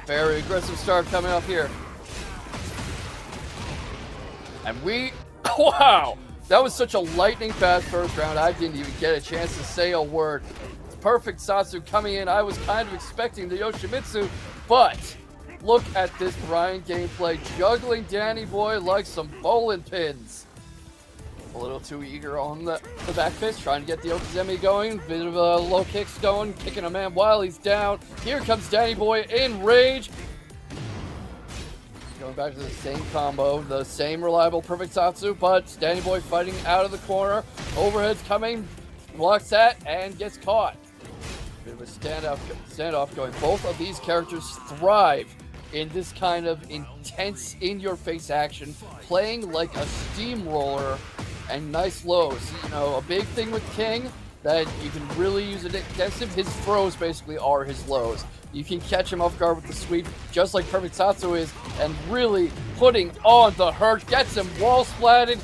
Very aggressive start coming up here. And we, wow, that was such a lightning fast first round. I didn't even get a chance to say a word. ThePerfectSatsu coming in. I was kind of expecting the Yoshimitsu, but look at this Bryan gameplay, juggling Dannyboy like some bowling pins. A little too eager on the back fist, trying to get the Okizeme going. Bit of a low kicks going, kicking a man while he's down. Here comes Dannyboy in rage. Going back to the same combo, the same reliable ThePerfectSatsu, but Dannyboy fighting out of the corner. Overhead's coming, blocks that, and gets caught. Bit of a standoff going. Both of these characters thrive in this kind of intense, in-your-face action, playing like a steamroller, and nice lows. You know, a big thing with King that you can really use it against him, his throws basically are his lows. You can catch him off guard with the sweep, just like ThePerfectSatsu is, and really putting on the hurt, gets him wall splatted.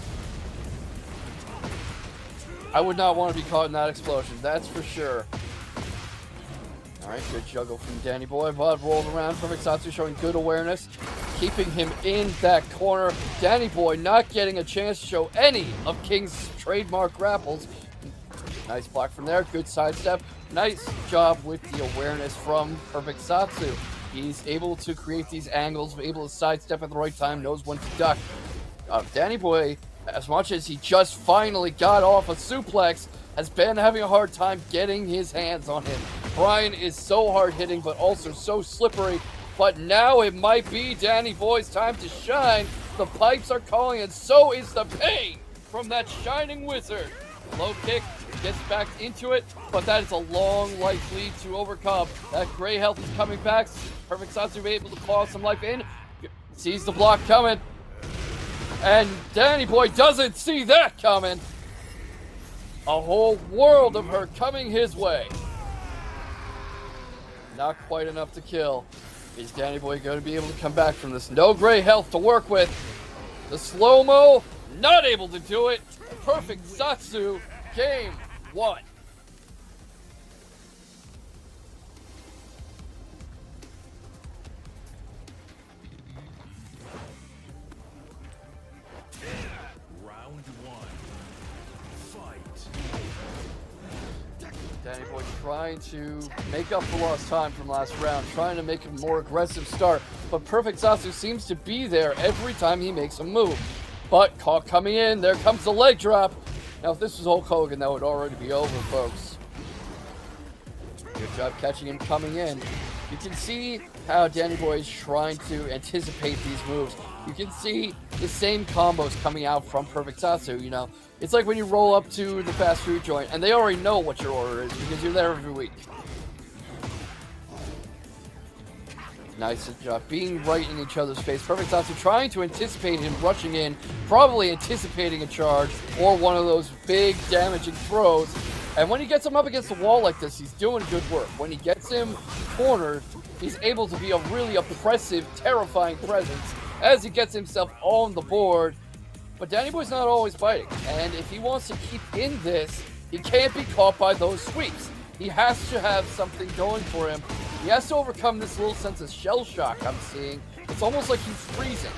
I would not want to be caught in that explosion, that's for sure. Alright, good juggle from Dannyboy, but rolled around. ThePerfectSatsu showing good awareness, keeping him in that corner. Dannyboy not getting a chance to show any of King's trademark grapples. Nice block from there, good sidestep. Nice job with the awareness from ThePerfectSatsu. He's able to create these angles, able to sidestep at the right time, knows when to duck. Dannyboy, as much as he just finally got off a suplex, has been having a hard time getting his hands on him. Bryan is so hard hitting, but also so slippery. But now it might be Dannyboy's time to shine. The pipes are calling, and so is the pain from that shining wizard. Low kick, gets back into it, but that is a long life lead to overcome. That gray health is coming back. ThePerfectSatsu able to claw some life in. Sees the block coming. And Dannyboy doesn't see that coming. A whole world of hurt coming his way. Not quite enough to kill. Is Dannyboy going to be able to come back from this? No gray health to work with. The slow-mo, not able to do it. ThePerfectSatsu, game 1. Round 1. Fight. Dannyboy trying to make up for lost time from last round, trying to make a more aggressive start, but ThePerfectSatsu seems to be there every time he makes a move. But caught coming in, there comes the leg drop. Now if this was Hulk Hogan, that would already be over, folks. Good job catching him coming in. You can see how Dannyboy is trying to anticipate these moves. You can see the same combos coming out from ThePerfectSatsu, you know. It's like when you roll up to the fast food joint and they already know what your order is because you're there every week. Nice job being right in each other's face. ThePerfectSatsu trying to anticipate him rushing in, probably anticipating a charge or one of those big damaging throws. And when he gets him up against the wall like this, he's doing good work. When he gets him cornered, he's able to be a really oppressive, terrifying presence as he gets himself on the board. But Dannyboy's not always fighting, and if he wants to keep in this, he can't be caught by those sweeps. He has to have something going for him. He has to overcome this little sense of shell shock I'm seeing. It's almost like he's freezing.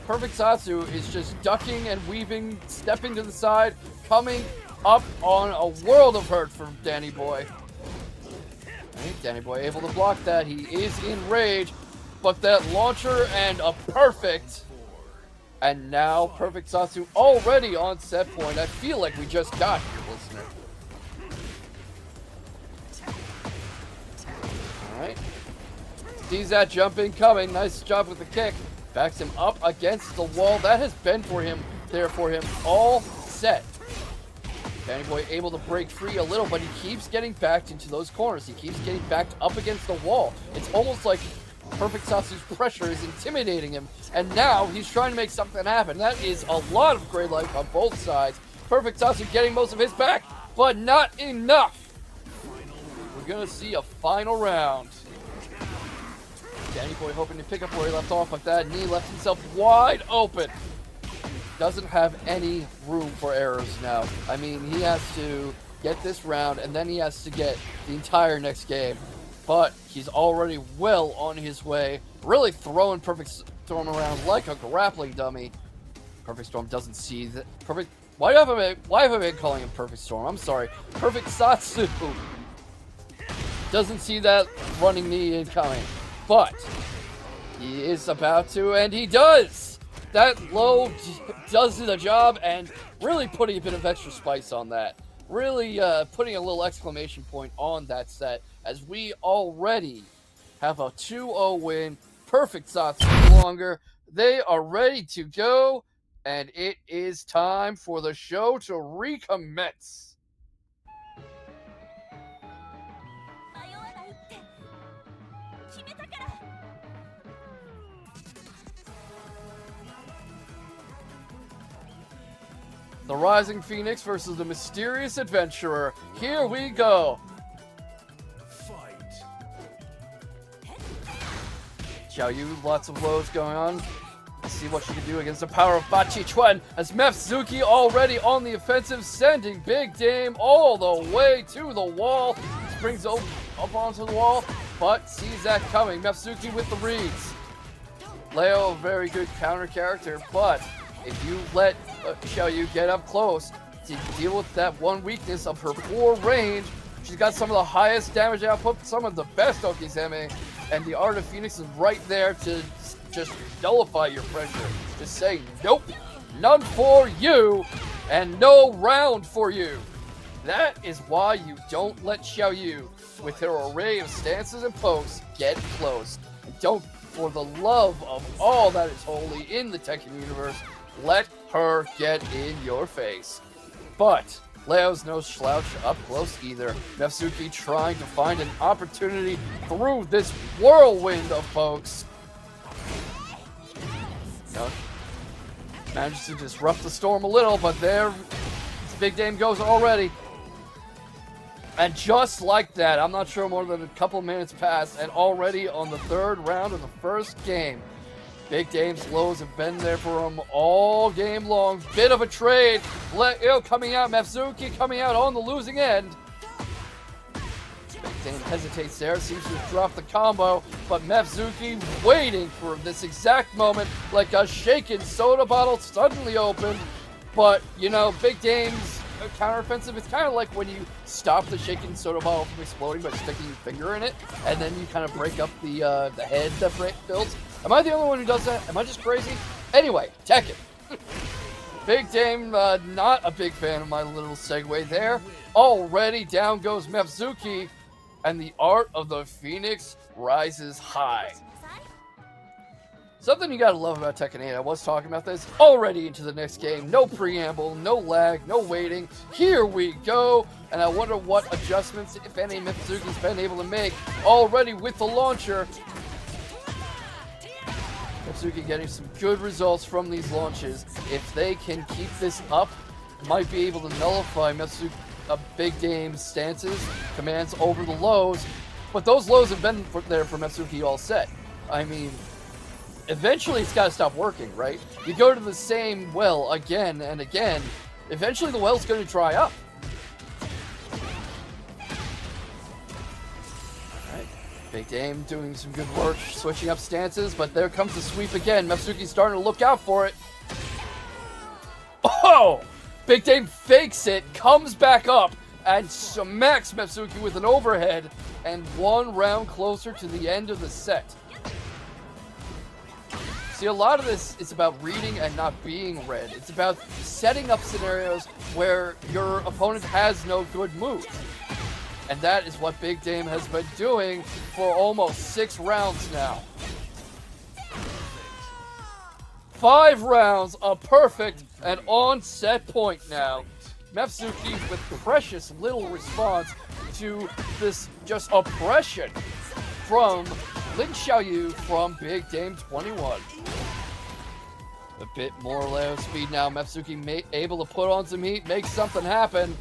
ThePerfectSatsu is just ducking and weaving, stepping to the side, coming up on a world of hurt from Dannyboy. Dannyboy able to block that. He is in rage, but that launcher and a perfect. And now ThePerfectSatsu already on set point. I feel like we just got here, listener. Alright. Sees that jumping coming. Nice job with the kick. Backs him up against the wall. That has been for him, there for him all set. Dannyboy able to break free a little, but he keeps getting backed into those corners. He keeps getting backed up against the wall. It's almost like ThePerfectSatsu's pressure is intimidating him, and now he's trying to make something happen. That is a lot of great life on both sides. ThePerfectSatsu getting most of his back, but not enough. We're gonna see a final round. Dannyboy hoping to pick up where he left off, but that knee left himself wide open. Doesn't have any room for errors now. I mean, he has to get this round, and then he has to get the entire next game. but he's already well on his way, really throwing Perfect Storm around like a grappling dummy. Perfect Storm doesn't see that. Why have I been calling him Perfect Storm? I'm sorry. ThePerfectSatsu doesn't see that running knee incoming, but he is about to, and he does! That low does the job, and really putting a bit of extra spice on that. Really putting a little exclamation point on that set, as we already have a 2-0 win. ThePerfectSatsu no longer. They are ready to go, and it is time for the show to recommence. The Rising Phoenix versus the Mysterious Adventurer. Here we go. Fight. Xiaoyu, lots of lows going on. Let's see what she can do against the power of Bachi Chuan, as Mefzuki already on the offensive, sending Big Dame all the way to the wall. Springs up onto the wall, but sees that coming. Mefzuki with the reads. Leo, a very good counter character, but if you let Xiaoyu get up close to deal with that one weakness of her poor range, she's got some of the highest damage output, some of the best Okizeme, and the Art of Phoenix is right there to just nullify your pressure. Just say, nope, none for you, and no round for you. That is why you don't let Xiaoyu, with her array of stances and pokes, get close. And don't, for the love of all that is holy in the Tekken universe, let her get in your face. But Leo's no slouch up close either. Mefzuki trying to find an opportunity through this whirlwind of pokes. No. Manages to disrupt the storm a little, but there Big Dame goes already. And just like that, I'm not sure more than a couple minutes passed, and already on the third round of the first game, Big Dame's lows have been there for him all game long. Bit of a trade. Leo coming out, Mefzuki coming out on the losing end. Big Dame hesitates there, seems to drop the combo, but Mefzuki waiting for this exact moment like a shaken soda bottle suddenly opened. But, you know, Big Dame's counteroffensive, it's kind of like when you stop the shaken soda bottle from exploding by sticking your finger in it, and then you kind of break up the head that builds. Am I the only one who does that? Am I just crazy? Anyway, Tekken. Big Dame, not a big fan of my little segue there. Already down goes Mefzuki, and the Art of the Phoenix rises high. Something you gotta love about Tekken 8, I was talking about this, already into the next game. No preamble, no lag, no waiting. Here we go, and I wonder what adjustments, if any, Mefzuki's been able to make already with the launcher. Mefzuki getting some good results from these launches. If they can keep this up, might be able to nullify Mefzuki, Big Dame's stances, commands over the lows, but those lows have been there for Mefzuki all set. I mean, eventually it's got to stop working, right? You go to the same well again and again, eventually the well's going to dry up. Alright, Big Dame doing some good work, switching up stances, but there comes the sweep again. Mefzuki's starting to look out for it. Oh! Big Dame fakes it, comes back up, and smacks Mefzuki with an overhead, and one round closer to the end of the set. See, a lot of this is about reading and not being read. It's about setting up scenarios where your opponent has no good moves. And that is what Big Dame has been doing for almost 6 rounds now. 5 rounds, a perfect and on-set point now. Mefzuki with precious little response to this just oppression from Ling Xiaoyu from Big Dame 21. A bit more Leo speed now. Mefzuki able to put on some heat, make something happen.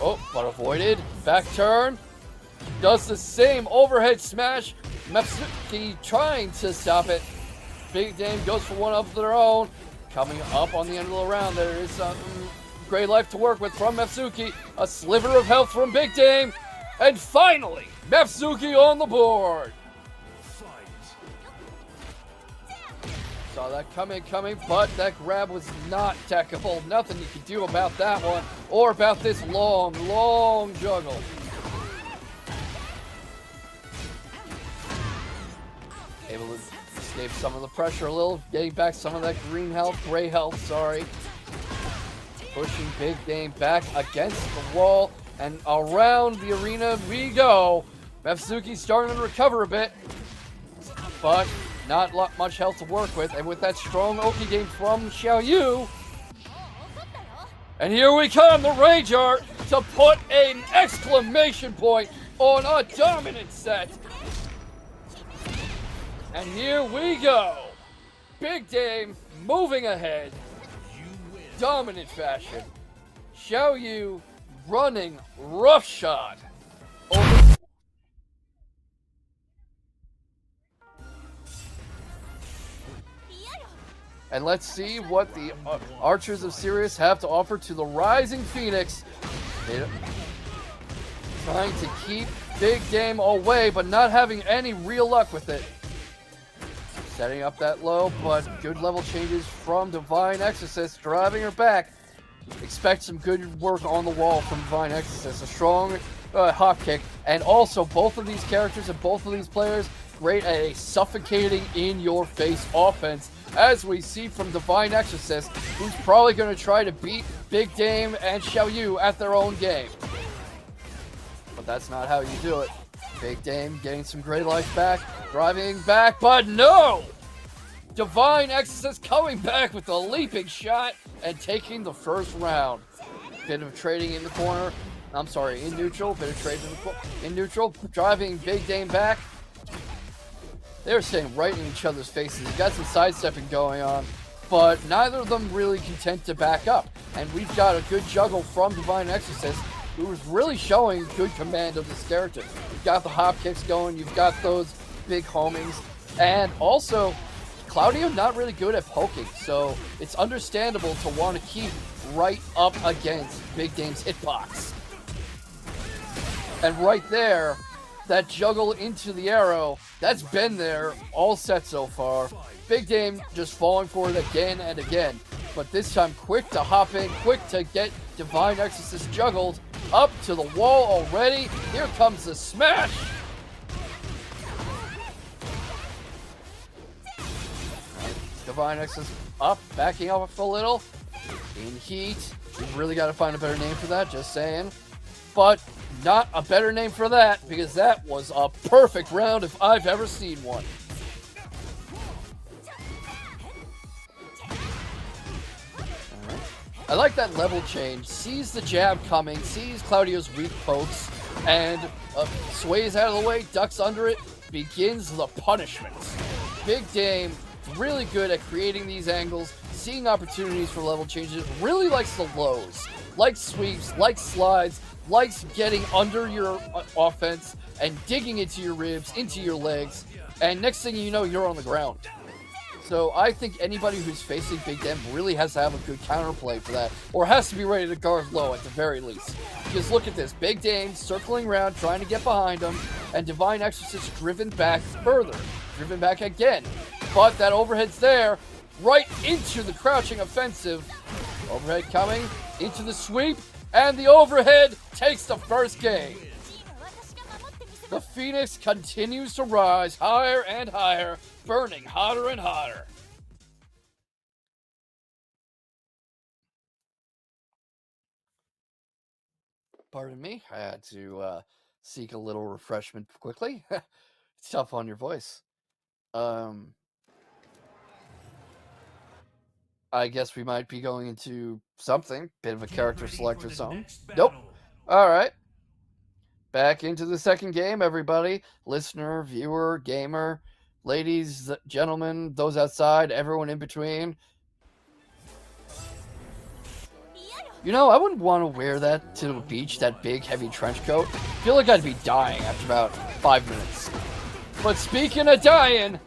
Oh, but avoided. Back turn. Does the same overhead smash. Mefzuki trying to stop it. Big Dame goes for one of their own. Coming up on the end of the round, there is some great life to work with from Mefzuki. A sliver of health from Big Dame. And finally, Mefzuki on the board. Saw that coming, but that grab was not techable. Nothing you can do about that one, or about this long, long juggle. Able to escape some of the pressure a little, getting back some of that green health, gray health, sorry. Pushing Big Game back against the wall, and around the arena we go. Mefzuki starting to recover a bit, but not much health to work with, and with that strong Oki game from Xiaoyu. And here we come, the Rage Art, to put an exclamation point on a dominant set. And here we go. Big Dame moving ahead. Dominant fashion. Xiaoyu running roughshod over. And let's see what the Archers of Sirius have to offer to the Rising Phoenix. Trying to keep Big Game away, but not having any real luck with it. Setting up that low, but good level changes from Divine Exorcist, driving her back. Expect some good work on the wall from Divine Exorcist. A strong hop kick, and also both of these characters and both of these players great at a suffocating in-your-face offense, as we see from Divine Exorcist, who's probably going to try to beat Big Dame and Xiaoyu at their own game. But that's not how you do it. Big Dame getting some great life back, driving back, but no! Divine Exorcist coming back with a leaping shot and taking the first round. Bit of trading in the corner. I'm sorry, in neutral. Bit of trading in neutral. Driving Big Dame back. They're staying right in each other's faces. You got some sidestepping going on, but neither of them really content to back up. And we've got a good juggle from Divine Exorcist, who's really showing good command of this character. You've got the hop kicks going, you've got those big homings, and also Claudio not really good at poking, so it's understandable to want to keep right up against Big Dame's hitbox. And right there, that juggle into the arrow, that's been there all set so far. Big Dame just falling for it again and again, but this time quick to hop in, quick to get Divine Exorcist juggled up to the wall already. Here comes the smash. Divine Exorcist up, backing up a little. In heat. We've really got to find a better name for that, just saying. But not a better name for that, because that was a perfect round if I've ever seen one. Alright. I like that level change. Sees the jab coming, sees Claudio's weak pokes, and sways out of the way, ducks under it, begins the punishment. Big Dame, really good at creating these angles, seeing opportunities for level changes, really likes the lows, likes sweeps, likes slides, likes getting under your offense and digging into your ribs, into your legs, and next thing you know, you're on the ground. So I think anybody who's facing Big Dame really has to have a good counterplay for that, or has to be ready to guard low at the very least. Because look at this, Big Dame circling around, trying to get behind him, and Divine Exorcist driven back further, driven back again. But that overhead's there, right into the crouching offensive. Overhead coming, into the sweep, and the overhead takes the first game. The Phoenix continues to rise higher and higher, burning hotter and hotter. Pardon me, I had to seek a little refreshment quickly. It's tough on your voice. I guess we might be going into something. Bit of a character select or something. Nope. Alright. Back into the second game, everybody. Listener, viewer, gamer, ladies, gentlemen, those outside, everyone in between. You know, I wouldn't want to wear that to the beach, that big, heavy trench coat. I feel like I'd be dying after about 5 minutes. But speaking of dying,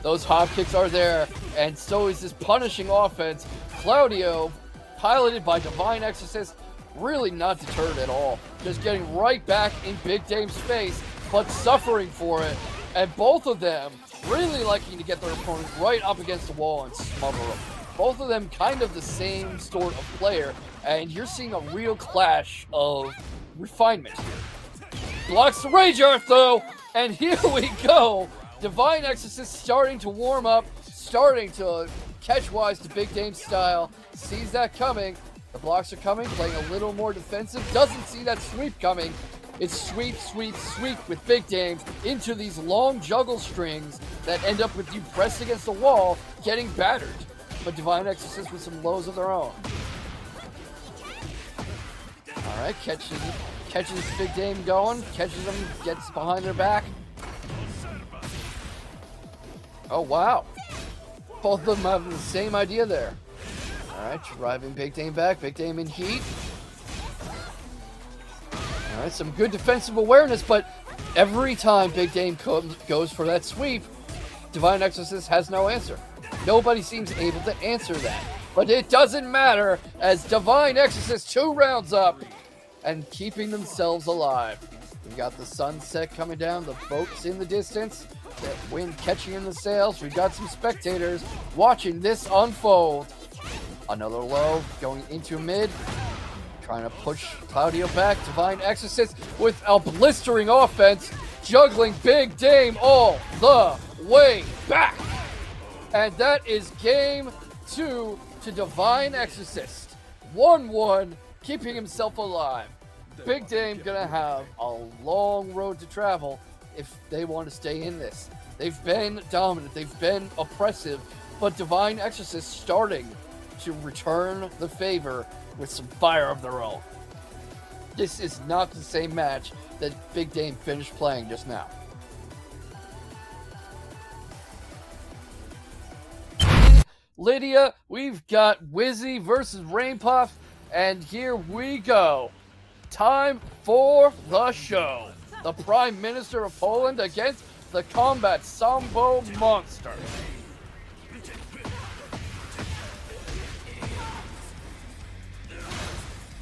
those hop kicks are there, and so is this punishing offense. Claudio, piloted by Divine Exorcist, really not deterred at all. Just getting right back in Big Dame's face, but suffering for it. And both of them really liking to get their opponent right up against the wall and smother them. Both of them kind of the same sort of player, and you're seeing a real clash of refinement here. Blocks the Rage Earth though, and here we go. Divine Exorcist starting to warm up, starting to catch wise to Big Dame style, sees that coming. The blocks are coming, playing a little more defensive, doesn't see that sweep coming. It's sweep, sweep, sweep with Big Dame into these long juggle strings that end up with you pressed against the wall, getting battered. But Divine Exorcist with some lows of their own. Alright, catches Big Dame going, catches him, gets behind their back. Oh wow. Both of them have the same idea there. Alright, driving Big Dame back, Big Dame in heat. Alright, some good defensive awareness, but every time Big Dame goes for that sweep, Divine Exorcist has no answer. Nobody seems able to answer that. But it doesn't matter, as Divine Exorcist 2 rounds up and keeping themselves alive. We've got the sunset coming down, the boats in the distance, the wind catching in the sails. We've got some spectators watching this unfold. Another low going into mid, trying to push Claudio back. Divine Exorcist with a blistering offense, juggling Big Dame all the way back. And that is game 2 to Divine Exorcist. 1-1, keeping himself alive. Big Dame gonna have a long road to travel if they want to stay in this. They've been dominant, they've been oppressive, but Divine Exorcist starting to return the favor with some fire of their own. This is not the same match that Big Dame finished playing just now. Lidia, we've got Wizzy versus Rainpuff, and here we go. Time for the show. The Prime Minister of Poland against the Combat Sambo Monster.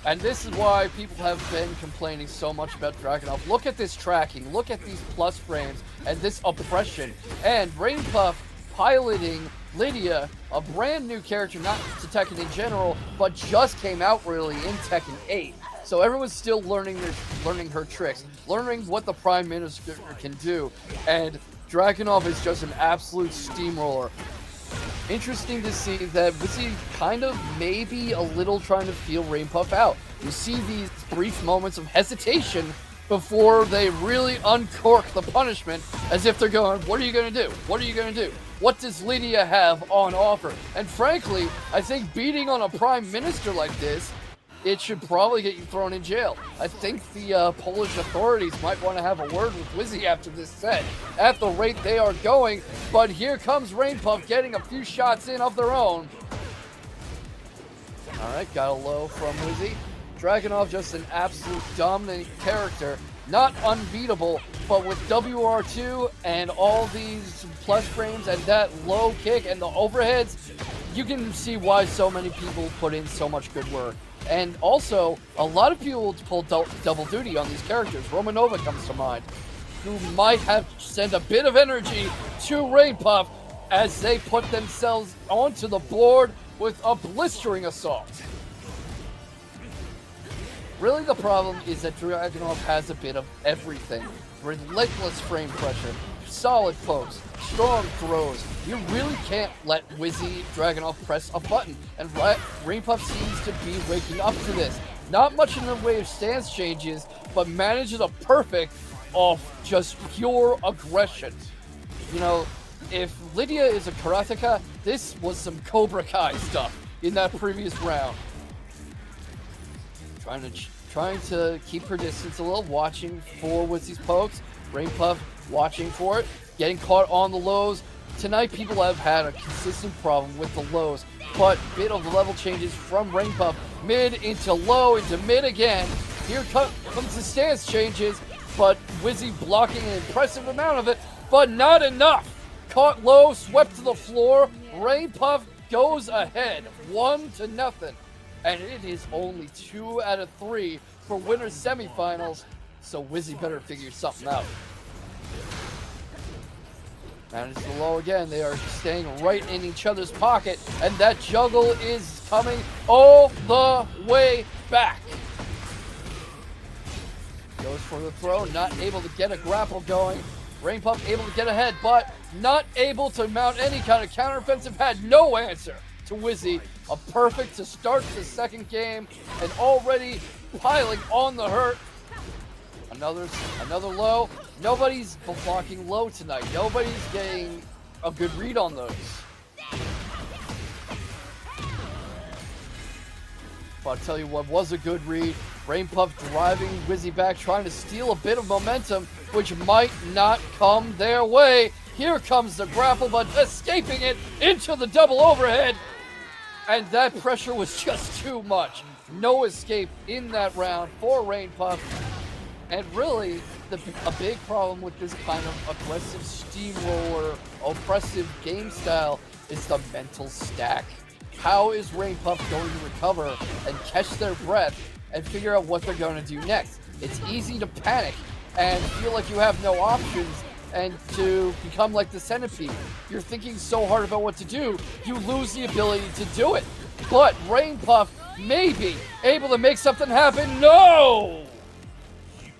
And this is why people have been complaining so much about Dragonov. Look at this tracking, look at these plus frames, and this oppression. And Rainpuff piloting Lidia, a brand new character, not to Tekken in general, but just came out really in Tekken 8. So everyone's still learning her tricks, learning what the Prime Minister can do. And Dragonov is just an absolute steamroller. Interesting to see that Wizzy kind of maybe a little trying to feel Rainpuff out. You see these brief moments of hesitation before they really uncork the punishment, as if they're going, what are you going to do? What are you going to do? What does Lidia have on offer? And frankly, I think beating on a Prime Minister like this, it should probably get you thrown in jail. I think the Polish authorities might want to have a word with Wizzy after this set, at the rate they are going. But here comes Rainpuff getting a few shots in of their own. Alright, got a low from Wizzy. Dragonov just an absolute dominant character. Not unbeatable, but with WR2 and all these plus frames and that low kick and the overheads, you can see why so many people put in so much good work. And also, a lot of people pull double duty on these characters. Romanova comes to mind, who might have sent a bit of energy to Rainpuff as they put themselves onto the board with a blistering assault. Really, the problem is that Dragonov has a bit of everything. Relentless frame pressure, solid pokes, strong throws. You really can't let Wizzy Dragonov press a button, and Rainpuff seems to be waking up to this. Not much in the way of stance changes, but manages a perfect off just pure aggression. You know, if Lidia is a karateka, this was some Cobra Kai stuff in that previous round. Trying to keep her distance a little, watching for Wizzy's pokes. Rainpuff watching for it, getting caught on the lows. Tonight, people have had a consistent problem with the lows, but bit of level changes from Rainpuff, mid into low into mid again. Here comes the stance changes, but Wizzy blocking an impressive amount of it, but not enough. Caught low, swept to the floor. Rainpuff goes ahead, 1-0. and it is only 2 out of 3 for winners semifinals, so Wizzy better figure something out. Manages the low again. They are staying right in each other's pocket, and that juggle is coming all the way back. Goes for the throw, not able to get a grapple going. Rainpuff able to get ahead, but not able to mount any kind of counteroffensive. Had no answer to Wizzy. A perfect to start the second game, and already piling on the hurt. Another low. Nobody's blocking low tonight. Nobody's getting a good read on those. But I'll tell you what was a good read. Rainpuff driving Wizzy back, trying to steal a bit of momentum, which might not come their way. Here comes the grapple, but escaping it into the double overhead. And that pressure was just too much. No escape in that round for Rainpuff. And really, a big problem with this kind of aggressive steamroller, oppressive game style is the mental stack. How is Rainpuff going to recover and catch their breath and figure out what they're going to do next? It's easy to panic and feel like you have no options and to become like the centipede. You're thinking so hard about what to do, you lose the ability to do it. But Rainpuff may be able to make something happen. No!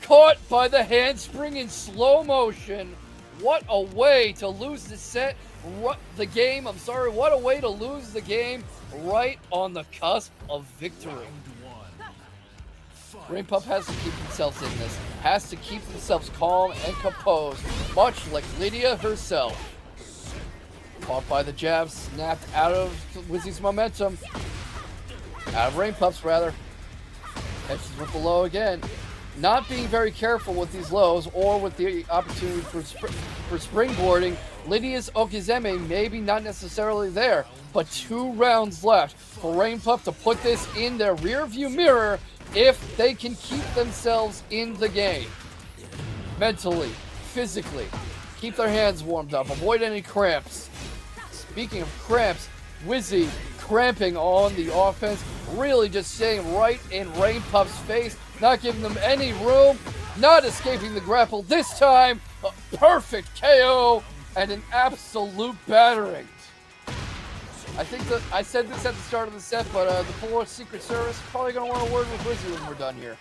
Caught by the handspring in slow motion. What a way to lose the set, what a way to lose the game right on the cusp of victory. Rainpuff has to keep themselves in this, has to keep themselves calm and composed, much like Lidia herself. Caught by the jab, snapped out of Wizzy's momentum. Out of Rainpuff's, rather. Catches with the low again. Not being very careful with these lows or with the opportunity for springboarding. Lidia's Okizeme maybe not necessarily there, but 2 rounds left for Rainpuff to put this in their rearview mirror if they can keep themselves in the game. Mentally, physically, keep their hands warmed up, avoid any cramps. Speaking of cramps, Wizzy cramping on the offense, really just staying right in Rainpuff's face, not giving them any room, not escaping the grapple this time. A perfect KO and an absolute battering. I think that I said this at the start of the set, but the Polaris Secret Service is probably going to want a word with Wizzy when we're done here.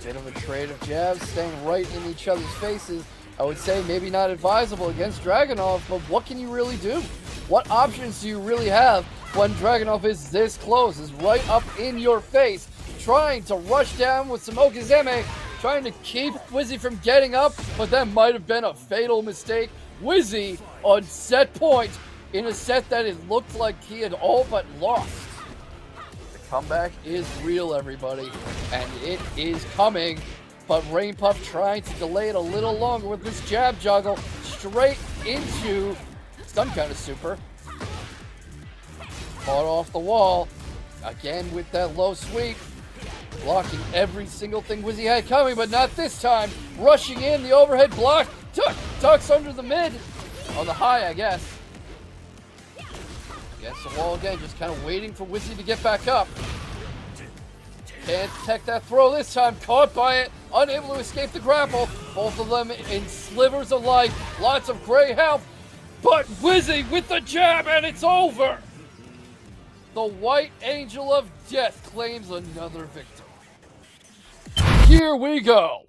Bit of a trade of jabs, staying right in each other's faces. I would say maybe not advisable against Dragonov, but what can you really do? What options do you really have when Dragonov is this close, is right up in your face, trying to rush down with some Okizeme, trying to keep Wizzy from getting up, but that might have been a fatal mistake. Wizzy on set point in a set that it looked like he had all but lost. The comeback is real, everybody, and it is coming. But Rainpuff trying to delay it a little longer with this jab juggle straight into some kind of super. Caught off the wall. Again with that low sweep. Blocking every single thing Wizzy had coming, but not this time. Rushing in, the overhead block. Tucks under the mid. On the high, I guess. Against the wall again, just kind of waiting for Wizzy to get back up. Can't detect that throw this time. Caught by it. Unable to escape the grapple. Both of them in slivers of life. Lots of gray health. But Wizzy with the jab, and it's over. The White Angel of Death claims another victory. Here we go.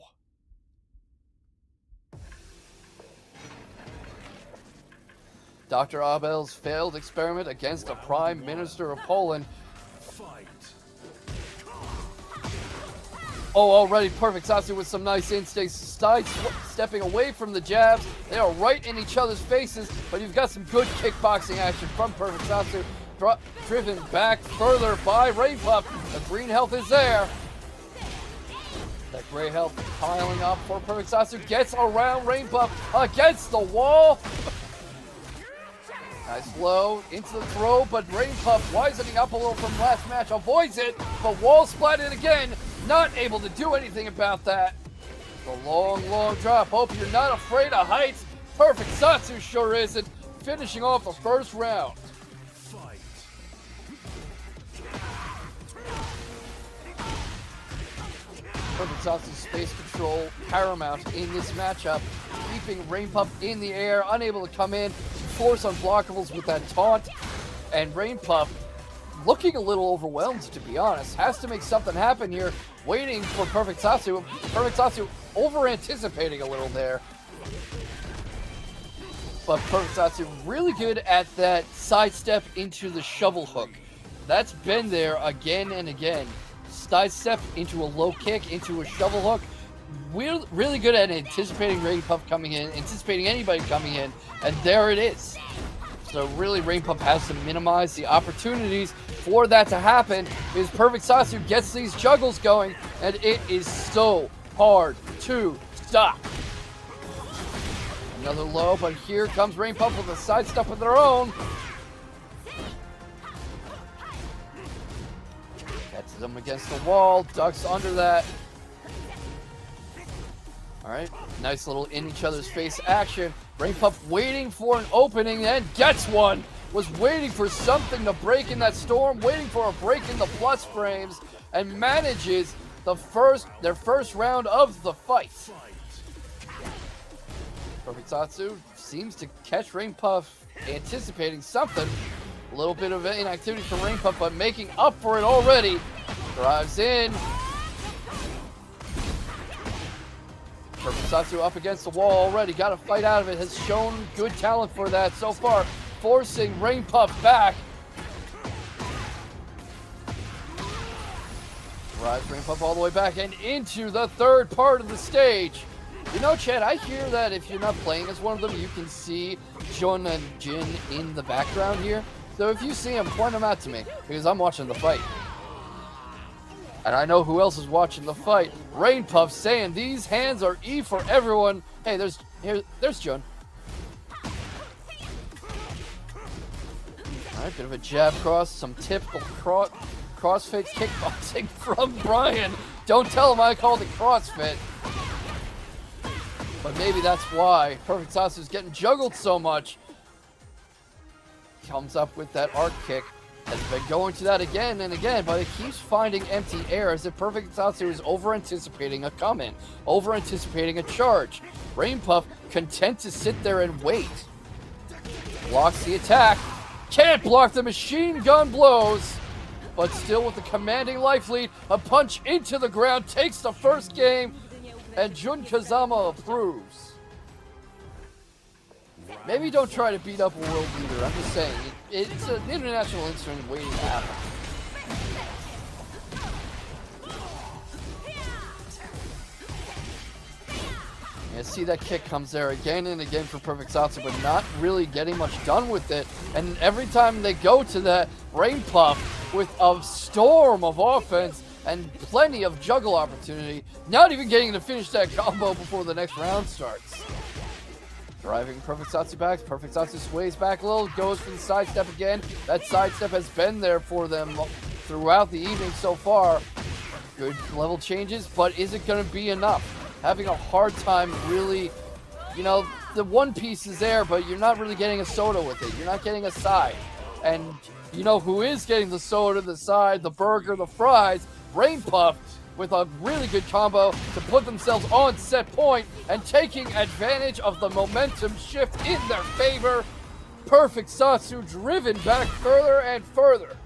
Dr. Abel's failed experiment against the Prime Minister of Poland. Oh, already PerfectSatsu with some nice instincts, stepping away from the jabs. They are right in each other's faces, but you've got some good kickboxing action from PerfectSatsu. Driven back further by Rainpuff. The green health is there. That gray health piling up for PerfectSatsu. Gets around Rainpuff against the wall. Nice low into the throw, but Rainpuff wisening up a little from last match. Avoids it, but wall splatted again. Not able to do anything about that. The long drop. Hope you're not afraid of heights. PerfectSatsu sure isn't. finishing off the first round. Fight. ThePerfectSatsu's space control paramount in this matchup, keeping Rainpuff in the air, unable to come in, force unblockables with that taunt, and Rainpuff looking a little overwhelmed, to be honest. Has to make something happen here, waiting for ThePerfectSatsu. ThePerfectSatsu over-anticipating a little there. But ThePerfectSatsu really good at that sidestep into the shovel hook. That's been there again and again. Sidestep into a low kick, into a shovel hook. We're really good at anticipating Rainpuff coming in, anticipating anybody coming in, and there it is. So really, Rainpuff has to minimize the opportunities for that to happen, because ThePerfectSatsu gets these juggles going, and it is so hard to stop. Another low, but here comes Rainpuff with a sidestep of their own. Catches them against the wall, ducks under that. Alright, nice little in each other's face action. Rainpuff waiting for an opening and gets one. Was waiting for something to break in that storm, waiting for a break in the plus frames, and manages their first round of the fight. ThePerfectSatsu seems to catch Rainpuff anticipating something. A little bit of inactivity from Rainpuff, but making up for it already. Drives in. ThePerfectSatsu up against the wall already. Got to fight out of it. Has shown good talent for that so far. Forcing Rainpuff back. Drives Rainpuff all the way back and into the third part of the stage. You know, Chad, I hear that if you're not playing as one of them, you can see Jun and Jin in the background here. So if you see them, point them out to me, because I'm watching the fight. And I know who else is watching the fight. Rainpuff saying these hands are E for everyone. Hey, there's Jun. Alright, bit of a jab cross, some typical crossfit kickboxing from Bryan. Don't tell him I called it CrossFit. But maybe that's why ThePerfectSatsu is getting juggled so much. Comes up with that arc kick. Has been going to that again and again, but it keeps finding empty air as if ThePerfectSatsu is over-anticipating a come-in, over-anticipating a charge. Rainpuff content to sit there and wait. Blocks the attack. Can't block the machine gun blows. But still with the commanding life lead, a punch into the ground takes the first game, and Jun Kazama approves. Maybe don't try to beat up a world leader. I'm just saying, it's an international incident waiting to happen. You see that kick comes there again and again for ThePerfectSatsu, but not really getting much done with it. And every time they go to that, Rainpuff with a storm of offense and plenty of juggle opportunity, not even getting to finish that combo before the next round starts. Driving ThePerfectSatsu back, ThePerfectSatsu sways back a little, goes for the sidestep again. That sidestep has been there for them throughout the evening so far. Good level changes, but is it going to be enough? Having a hard time really, you know, the one piece is there, but you're not really getting a soda with it. You're not getting a side. And you know who is getting the soda, the side, the burger, the fries? Rainpuff with a really good combo to put themselves on set point and taking advantage of the momentum shift in their favor. ThePerfectSatsu driven back further and further.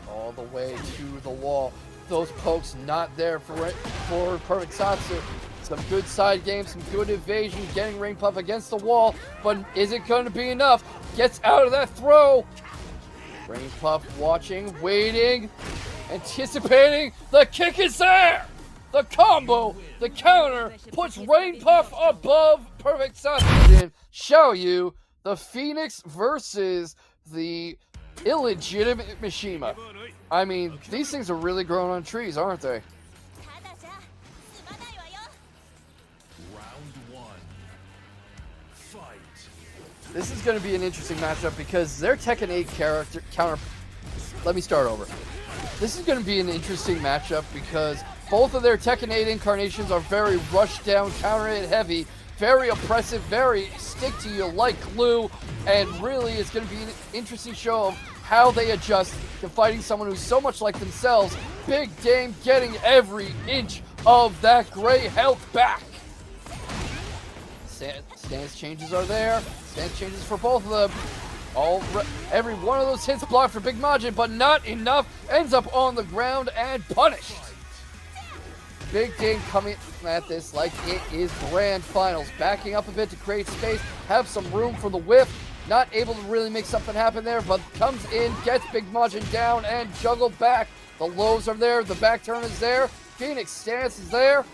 All the way to the wall. Those pokes not there for ThePerfectSatsu. Some good side games, some good evasion, getting Rainpuff against the wall, but is it going to be enough? Gets out of that throw. Rainpuff watching, waiting, anticipating. The kick is there. The combo, the counter, puts Rainpuff above ThePerfectSatsu. Xiaoyu, the Phoenix versus the illegitimate Mishima. I mean, these things are really growing on trees, aren't they? This is going to be an interesting matchup because their Tekken 8 counter... Let me start over. This is going to be an interesting matchup because Both of their Tekken 8 incarnations are very rush down, counter hit heavy, very oppressive, very stick to you like glue, and really it's going to be an interesting show of how they adjust to fighting someone who's so much like themselves. Big Dame getting every inch of that gray health back. Stance changes are there. Stance changes for both of them. Every one of those hits blocked for Big Majin, but not enough. Ends up on the ground and punished. Big Dame coming at this like it is grand finals. Backing up a bit to create space, have some room for the whiff. Not able to really make something happen there, but comes in, gets Big Majin down, and juggled back. The lows are there, the back turn is there. Phoenix stance is there.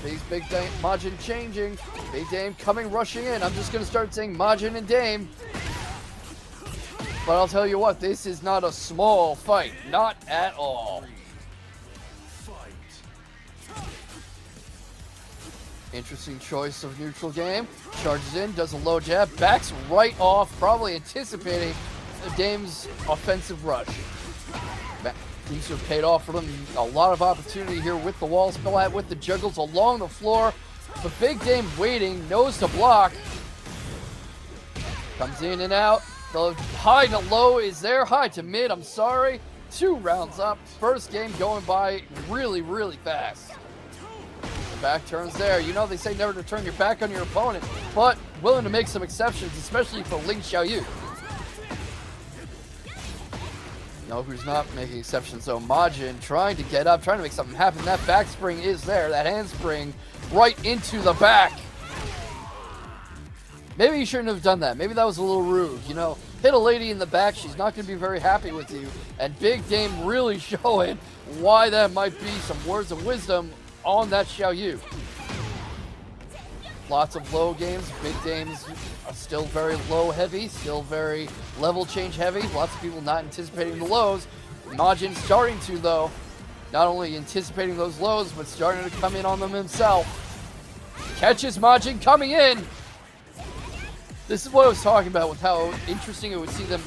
These Big Dame, Majin changing. Big Dame coming, rushing in. I'm just going to start saying Majin and Dame. But I'll tell you what, this is not a small fight. Not at all. Interesting choice of neutral game. Charges in, does a low jab, backs right off, probably anticipating Dame's offensive rush. Seems to have paid off for them. A lot of opportunity here with the wall splat, with the juggles along the floor. But Big Dame waiting, knows to block. Comes in and out. The high to low is there. High to mid, I'm sorry. 2 rounds up. First game going by really, really fast. The back turns there. You know they say never to turn your back on your opponent, but willing to make some exceptions, especially for Ling Xiaoyu. No, who's not making exceptions though? Majin trying to get up, trying to make something happen. That back spring is there. That handspring right into the back. Maybe you shouldn't have done that. Maybe that was a little rude. You know, hit a lady in the back, she's not going to be very happy with you. And Big Dame really showing why that might be some words of wisdom on that Xiaoyu. Lots of low games. Big Dames are still very low heavy, still very level change heavy. Lots of people not anticipating the lows. Majin starting to, though. Not only anticipating those lows, but starting to come in on them himself. Catches Majin coming in. This is what I was talking about with how interesting it would see them.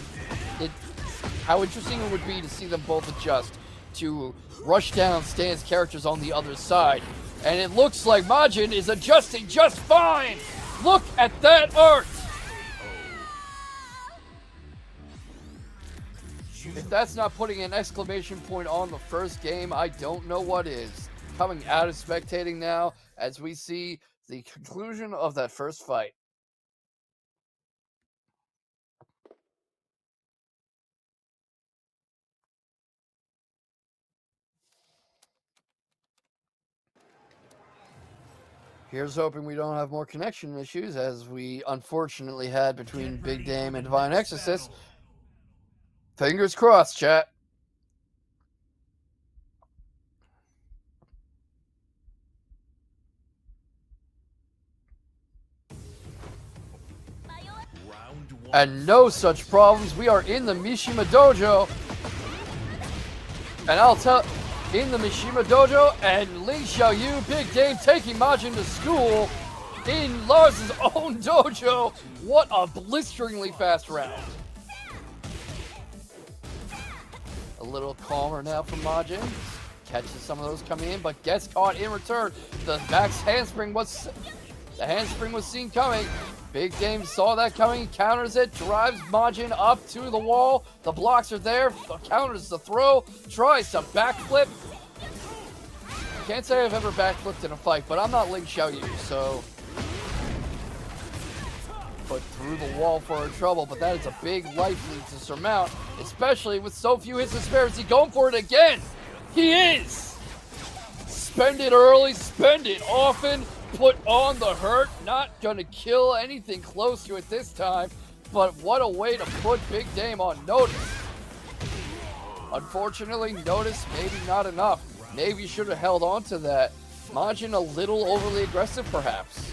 How interesting it would be to see them both adjust to rush down Stan's characters on the other side. And it looks like Majin is adjusting just fine. Look at that art. If that's not putting an exclamation point on the first game, I don't know what is. Coming out of spectating now as we see the conclusion of that first fight. Here's hoping we don't have more connection issues as we unfortunately had between Big Dame and Divine Exorcist. Fingers crossed, chat. And no such problems. We are in the Mishima Dojo. And I'll tell... In the Mishima Dojo, and Ling Xiaoyu, Big Dame taking Majin to school in Lars' own dojo. What a blisteringly fast round. A little calmer now from Majin. Catches some of those coming in, but gets caught in return. The handspring was seen coming. Big Dame saw that coming, counters it, drives Majin up to the wall. The blocks are there, counters the throw, tries to backflip. Can't say I've ever backflipped in a fight, but I'm not Ling Xiaoyu, so... Put through the wall for her trouble, but that is a big life lead to surmount, especially with so few hits to spare. Is he going for it again? He is! Spend it early, spend it often. Put on the hurt, not gonna kill anything close to it this time, but what a way to put Big Dame on notice. Unfortunately, notice maybe not enough. Maybe you should have held on to that. Majin a little overly aggressive, perhaps.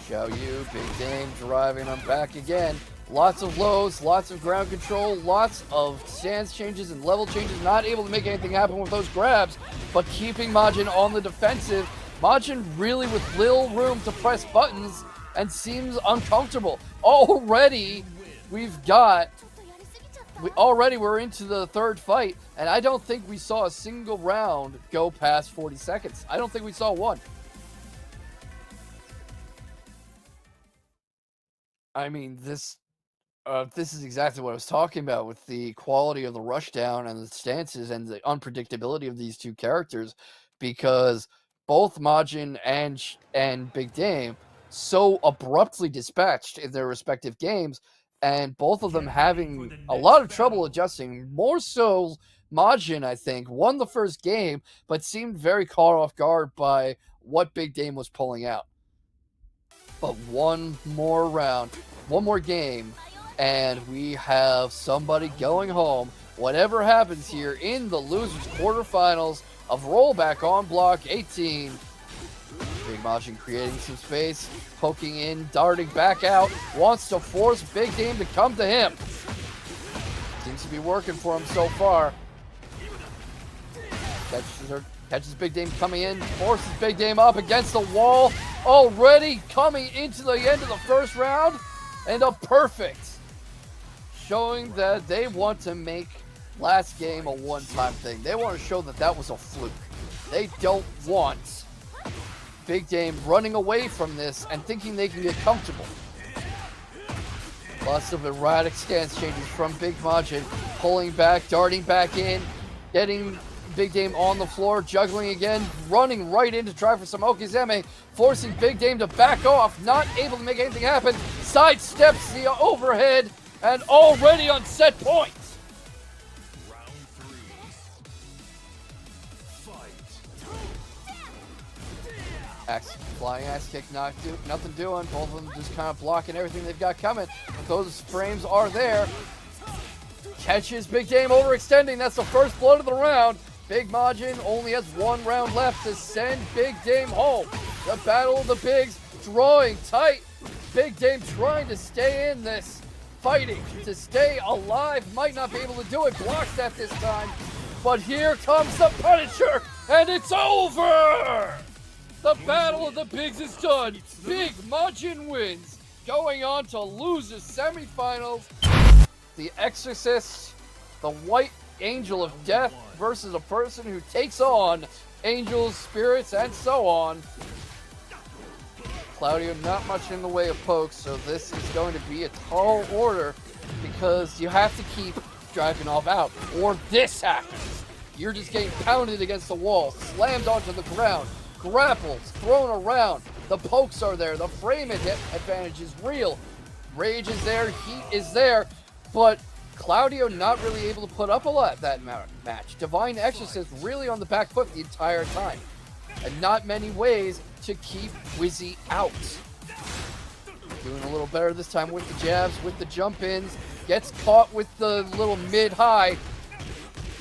Xiaoyu, Big Dame driving him back again. Lots of lows, lots of ground control, lots of stance changes and level changes. Not able to make anything happen with those grabs, but keeping Majin on the defensive. Majin really with little room to press buttons and seems uncomfortable. Already, we've got we're into the third fight, and I don't think we saw a single round go past 40 seconds. I don't think we saw one. I mean, this is exactly what I was talking about with the quality of the rushdown and the stances and the unpredictability of these two characters, because both Majin and Big Dame so abruptly dispatched in their respective games, and both of them having a lot of trouble adjusting. More so, Majin, I think, won the first game, but seemed very caught off guard by what Big Dame was pulling out. But one more round, one more game, and we have somebody going home. Whatever happens here in the losers quarterfinals of Rollback on block 18. Big Majin creating some space, poking in, darting back out, wants to force Big Dame to come to him. Seems to be working for him so far. Catches Big Dame coming in, forces Big Dame up against the wall. Already coming into the end of the first round, and a perfect. Showing that they want to make last game a one-time thing. They want to show that that was a fluke. They don't want Big Dame running away from this and thinking they can get comfortable. Lots of erratic stance changes from Big Majin, pulling back, darting back in, getting Big Dame on the floor, juggling again, running right in to try for some Okizeme, forcing Big Dame to back off, not able to make anything happen, sidesteps the overhead, and already on set point. Round 3. Fight. Flying axe kick, nothing doing. Both of them just kind of blocking everything they've got coming. Those frames are there. Catches Big Dame overextending. That's the first blood of the round. Big Majin only has one round left to send Big Dame home. The battle of the bigs drawing tight. Big Dame trying to stay in this, fighting to stay alive. Might not be able to do it. Blocks that this time. But here comes the Punisher, and it's over! The battle of the bigs is done. Big Majin wins, going on to losers semifinals. The Exorcist, the White Angel of Death versus a person who takes on angels, spirits, and so on. Claudio, not much in the way of pokes, so this is going to be a tall order because you have to keep Dragonov out, or this happens. You're just getting pounded against the wall, slammed onto the ground, grapples, thrown around. The pokes are there, the frame advantage is real. Rage is there, heat is there, but Claudio not really able to put up a lot that match. Divine Exorcist really on the back foot the entire time. And not many ways to keep Wizzy out. Doing a little better this time with the jabs, with the jump-ins. Gets caught with the little mid-high.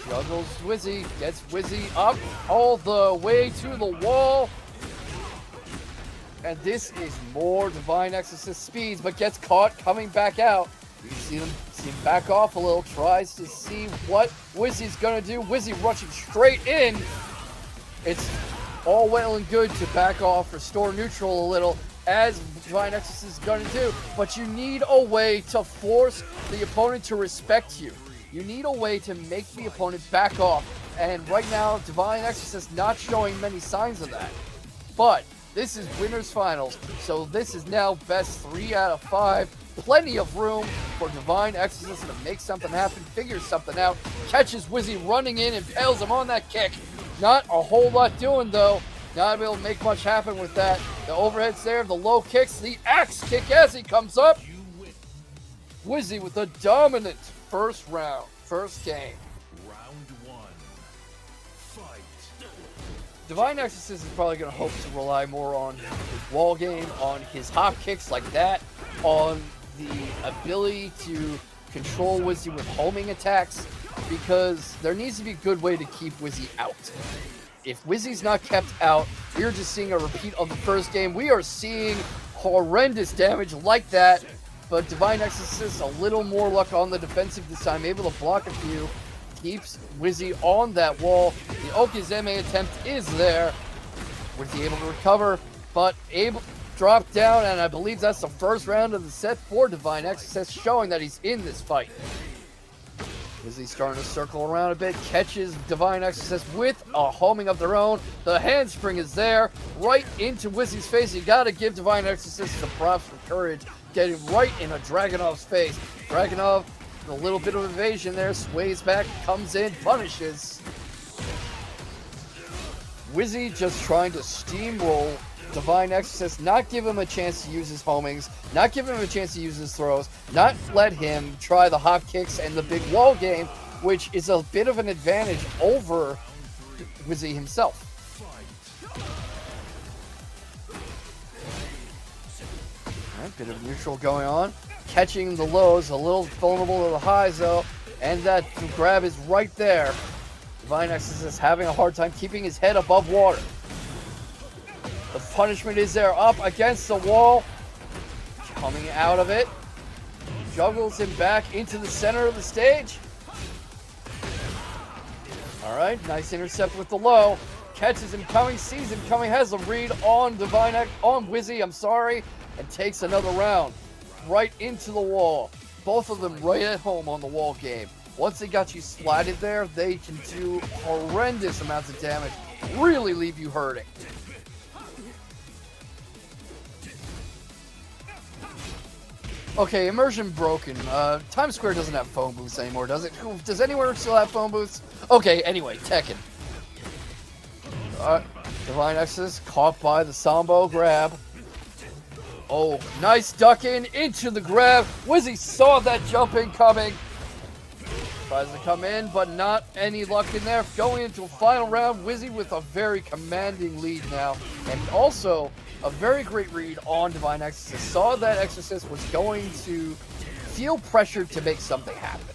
Juggles Wizzy, gets Wizzy up all the way to the wall. And this is more Divine Exorcist speeds, but gets caught coming back out. You can see him back off a little, tries to see what Wizzy's gonna do. Wizzy rushing straight in. It's all well and good to back off, restore neutral a little, as Divine Exorcist is gonna do, but you need a way to force the opponent to respect you. You need a way to make the opponent back off, and right now, Divine Exorcist not showing many signs of that. But this is winners finals, so this is now best 3 out of 5. Plenty of room for Divine Exorcist to make something happen, figure something out, catches Wizzy running in, impales him on that kick. Not a whole lot doing though, not able to make much happen with that. The overhead's there, the low kicks, the axe kick as he comes up. Wizzy with a dominant first game. Round 1. Fight. Divine Exorcist is probably going to hope to rely more on his wall game, on his hop kicks like that, on the ability to control Wizzy with homing attacks, because there needs to be a good way to keep Wizzy out. If Wizzy's not kept out, we're just seeing a repeat of the first game. We are seeing horrendous damage like that, but Divine Exorcist a little more luck on the defensive this time, able to block a few, keeps Wizzy on that wall. The Okizeme attempt is there. Wizzy able to recover, but able drop down, and I believe that's the first round of the set for Divine Exorcist, showing that he's in this fight. Wizzy starting to circle around a bit, catches Divine Exorcist with a homing of their own. The handspring is there, right into Wizzy's face. You gotta give Divine Exorcist some props for courage, getting right in a Dragonov's face. Dragonov, a little bit of evasion there, sways back, comes in, punishes. Wizzy just trying to steamroll Divine Exorcist, not give him a chance to use his homings, not give him a chance to use his throws, not let him try the hop kicks and the big wall game, which is a bit of an advantage over Wizzy himself. Alright, bit of neutral going on. Catching the lows, a little vulnerable to the highs though, and that grab is right there. Divine Exorcist having a hard time keeping his head above water. The punishment is there, up against the wall. Coming out of it. Juggles him back into the center of the stage. Alright, nice intercept with the low. Catches him coming, sees him coming, has a read on Wizzy, and takes another round. Right into the wall. Both of them right at home on the wall game. Once they got you splatted there, they can do horrendous amounts of damage. Really leave you hurting. Okay, immersion broken. Times Square doesn't have phone booths anymore, does it? Does anywhere still have phone booths? Okay, anyway, Tekken. Divine Exorcist caught by the Sambo grab. Oh, nice duck into the grab. Wizzy saw that jump in coming. Tries to come in, but not any luck in there. Going into a final round, Wizzy with a very commanding lead now. And also, a very great read on Divine Exorcist. Saw that Exorcist was going to feel pressured to make something happen.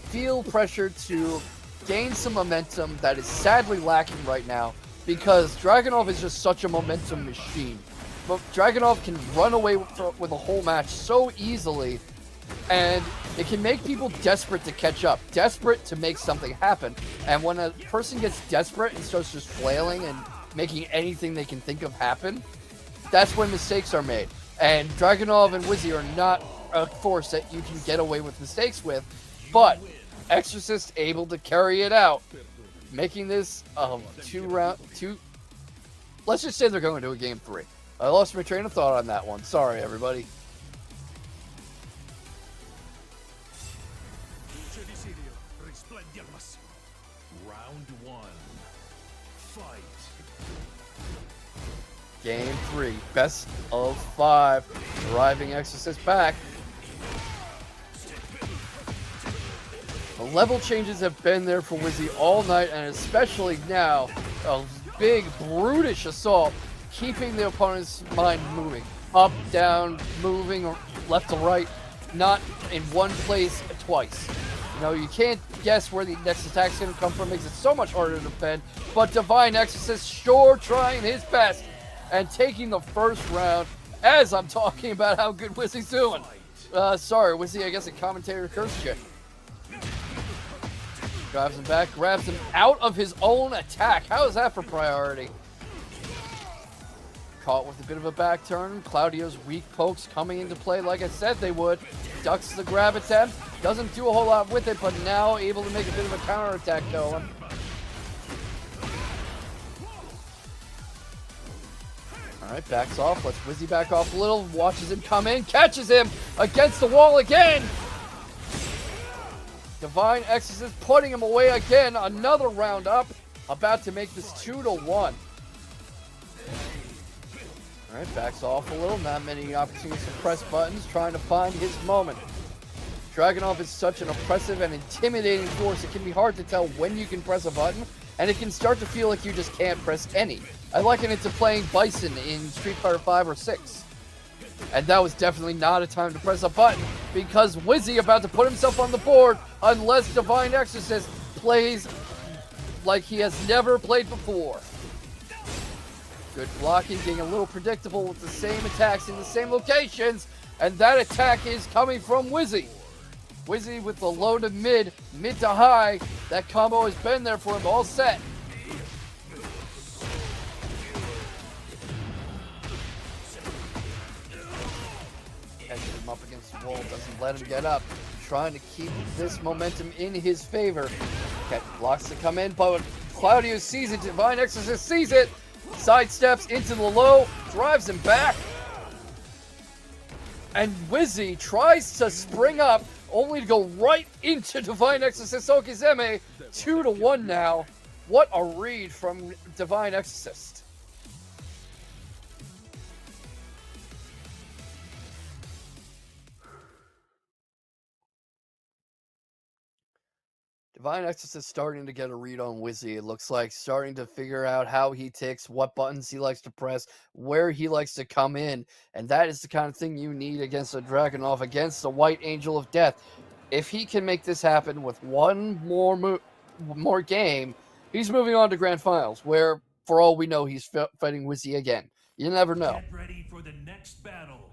Feel pressured to gain some momentum that is sadly lacking right now because Dragonov is just such a momentum machine. But Dragonov can run away with a whole match so easily, and it can make people desperate to catch up, desperate to make something happen. And when a person gets desperate and starts just flailing and making anything they can think of happen, that's when mistakes are made. And Dragonov and Wizzy are not a force that you can get away with mistakes with, but Exorcist able to carry it out, making this let's just say they're going to a game 3. I lost my train of thought on that one. Sorry, everybody. Round 1. Fight. Game 3. Best of 5. Driving Exorcist back. The level changes have been there for Wizzy all night, and especially now. A big, brutish assault, keeping the opponent's mind moving. Up, down, moving left to right, not in one place twice. You know, you can't guess where the next attack's going to come from. Makes it so much harder to defend. But Divine Exorcist sure trying his best and taking the first round as I'm talking about how good Wizzy's doing. Sorry, Wizzy, I guess a commentator cursed you. Drives him back, grabs him out of his own attack. How is that for priority? Caught with a bit of a back turn. Claudio's weak pokes coming into play like I said they would. Ducks the grab attempt. Doesn't do a whole lot with it, but now able to make a bit of a counterattack going. Alright, backs off. Lets Wizzy back off a little. Watches him come in. Catches him against the wall again. Divine Exorcist putting him away again. Another round up. About to make this 2-1. Alright, backs off a little. Not many opportunities to press buttons. Trying to find his moment. Dragonov is such an oppressive and intimidating force. It can be hard to tell when you can press a button. And it can start to feel like you just can't press any. I liken it to playing Bison in Street Fighter 5 or 6. And that was definitely not a time to press a button, because Wizzy about to put himself on the board unless Divine Exorcist plays like he has never played before. Good blocking, getting a little predictable with the same attacks in the same locations, and that attack is coming from Wizzy. Wizzy with the low to mid, mid to high. That combo has been there for him all set. him up against the wall, doesn't let him get up. Trying to keep this momentum in his favor. Okay, blocks to come in, but Claudio sees it. Divine Exorcist sees it. Sidesteps into the low, drives him back. And Wizzy tries to spring up, only to go right into Divine Exorcist Okizeme. 2-1 now. What a read from Divine Exorcist. Divine Exorcist starting to get a read on Wizzy. It looks like starting to figure out how he ticks, what buttons he likes to press, where he likes to come in. And that is the kind of thing you need against a Dragonov, against the White Angel of Death. If he can make this happen with one more game, he's moving on to Grand Finals, where, for all we know, he's fighting Wizzy again. You never know. Get ready for the next battle.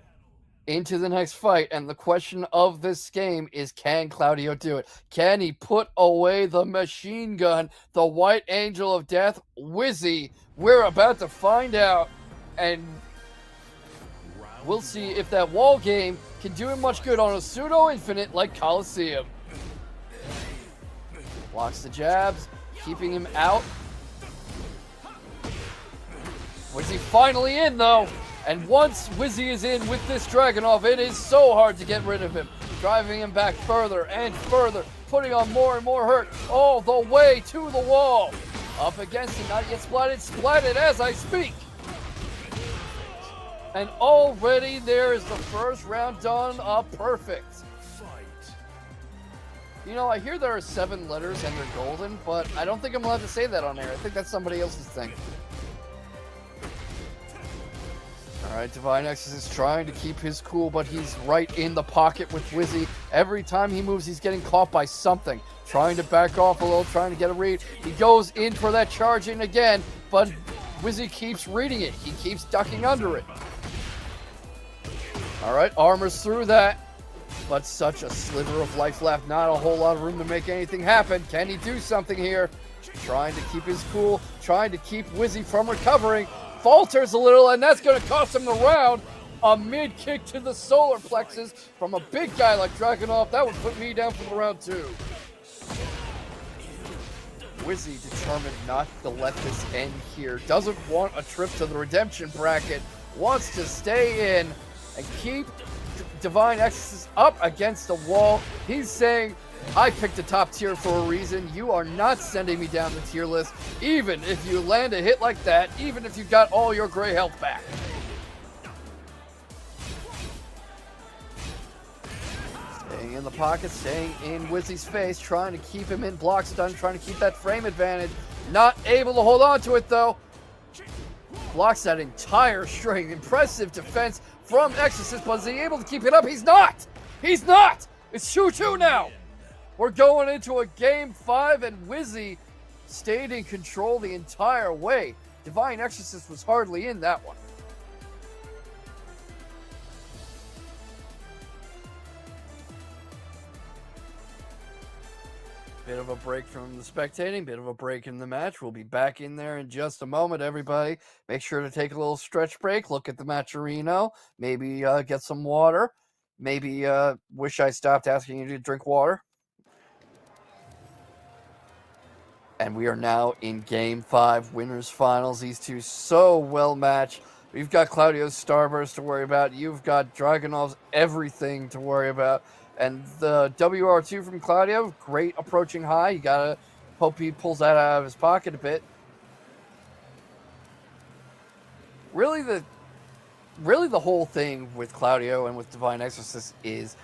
Into the next fight, and the question of this game is, can Claudio do it? Can he put away the machine gun, the White Angel of Death, Wizzy? We're about to find out, and we'll see if that wall game can do him much good on a pseudo-infinite like Coliseum. Blocks the jabs, keeping him out. Wizzy finally in, though. And once Wizzy is in with this Dragonov, it is so hard to get rid of him. Driving him back further and further, putting on more and more hurt all the way to the wall. Up against him, not yet splatted as I speak. And already there is the first round done, perfect. You know, I hear there are 7 letters and they're golden, but I don't think I'm allowed to say that on air. I think that's somebody else's thing. Alright, Divine Exorcist trying to keep his cool, but he's right in the pocket with Wizzy. Every time he moves, he's getting caught by something. Trying to back off a little, trying to get a read. He goes in for that charge in again, but Wizzy keeps reading it. He keeps ducking under it. Alright, armors through that. But such a sliver of life left. Not a whole lot of room to make anything happen. Can he do something here? Trying to keep his cool. Trying to keep Wizzy from recovering. Falters a little, and that's going to cost him the round. A mid-kick to the solar plexus from a big guy like Dragonov. That would put me down for the round 2. Wizzy determined not to let this end here. Doesn't want a trip to the redemption bracket. Wants to stay in and keep Divine Exorcist up against the wall. He's saying, I picked the top tier for a reason. You are not sending me down the tier list, even if you land a hit like that, even if you got all your gray health back. Staying in the pocket, staying in Wizzy's face, trying to keep him in block stun, trying to keep that frame advantage. Not able to hold on to it, though. Blocks that entire string. Impressive defense from Exorcist, but is he able to keep it up? He's not! He's not! It's 2-2 now! We're going into a game 5, and Wizzy stayed in control the entire way. Divine Exorcist was hardly in that one. Bit of a break from the spectating, bit of a break in the match. We'll be back in there in just a moment, everybody. Make sure to take a little stretch break, look at the matcherino, maybe get some water, maybe wish I stopped asking you to drink water. And we are now in Game 5, Winners Finals. These two so well matched. We've got Claudio's Starburst to worry about. You've got Dragonov's everything to worry about. And the WR2 from Claudio, great approaching high. You gotta hope he pulls that out of his pocket a bit. Really the whole thing with Claudio and with Divine Exorcist is,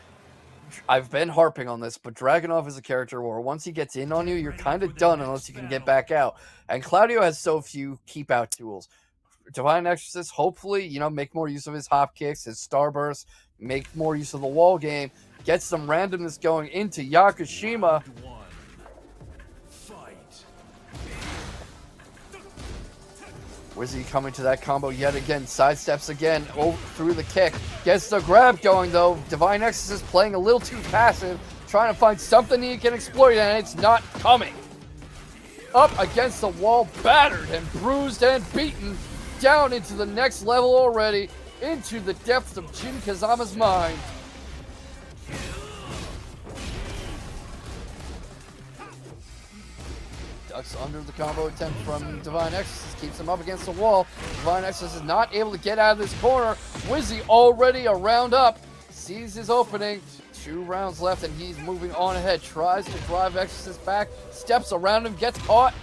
I've been harping on this, but Dragonov is a character where once he gets in on you, you're kind of done unless you can get back out. And Claudio has so few keep-out tools. Divine Exorcist, hopefully, make more use of his hop kicks, his starburst, make more use of the wall game, get some randomness going into Yakushima. Wizzy coming to that combo yet again, sidesteps again, through the kick, gets the grab going though. Divine Exorcist playing a little too passive, trying to find something he can exploit, and it's not coming. Up against the wall, battered and bruised and beaten, down into the next level already, into the depths of Jin Kazama's mind. Ducks under the combo attempt from Divine Exorcist, keeps him up against the wall. Divine Exorcist is not able to get out of this corner. Wizzy already a round up, sees his opening. 2 rounds left and he's moving on ahead. Tries to drive Exorcist back, steps around him, gets caught.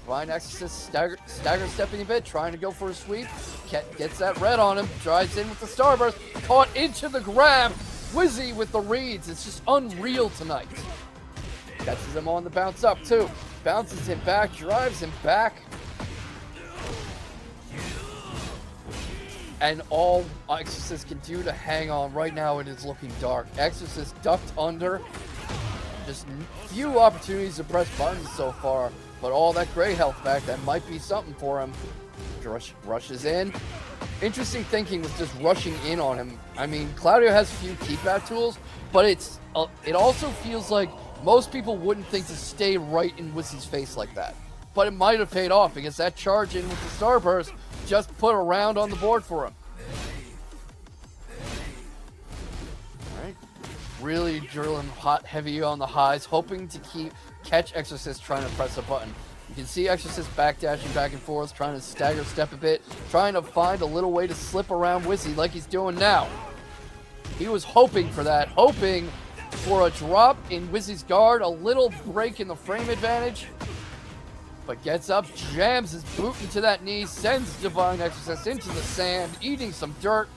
Divine Exorcist stagger stepping a bit, trying to go for a sweep. Gets that red on him, drives in with the starburst, caught into the grab. Wizzy with the reads, it's just unreal tonight. Catches him on the bounce up too. Bounces him back, drives him back. And all Exorcist can do to hang on right now, it is looking dark. Exorcist ducked under. Just few opportunities to press buttons so far. But all that gray health back, that might be something for him. Rushes in. Interesting thinking with just rushing in on him. I mean, Claudio has a few keep-out tools, but it also feels like most people wouldn't think to stay right in Wizzy's face like that. But it might have paid off because that charge in with the Starburst just put a round on the board for him. Alright. Really drilling hot, heavy on the highs, hoping to catch Exorcist trying to press a button. You can see Exorcist backdashing back and forth, trying to stagger step a bit, trying to find a little way to slip around Wizzy like he's doing now. He was hoping for that, hoping for a drop in Wizzy's guard, a little break in the frame advantage. But gets up, jams his boot into that knee, sends Divine Exorcist into the sand, eating some dirt.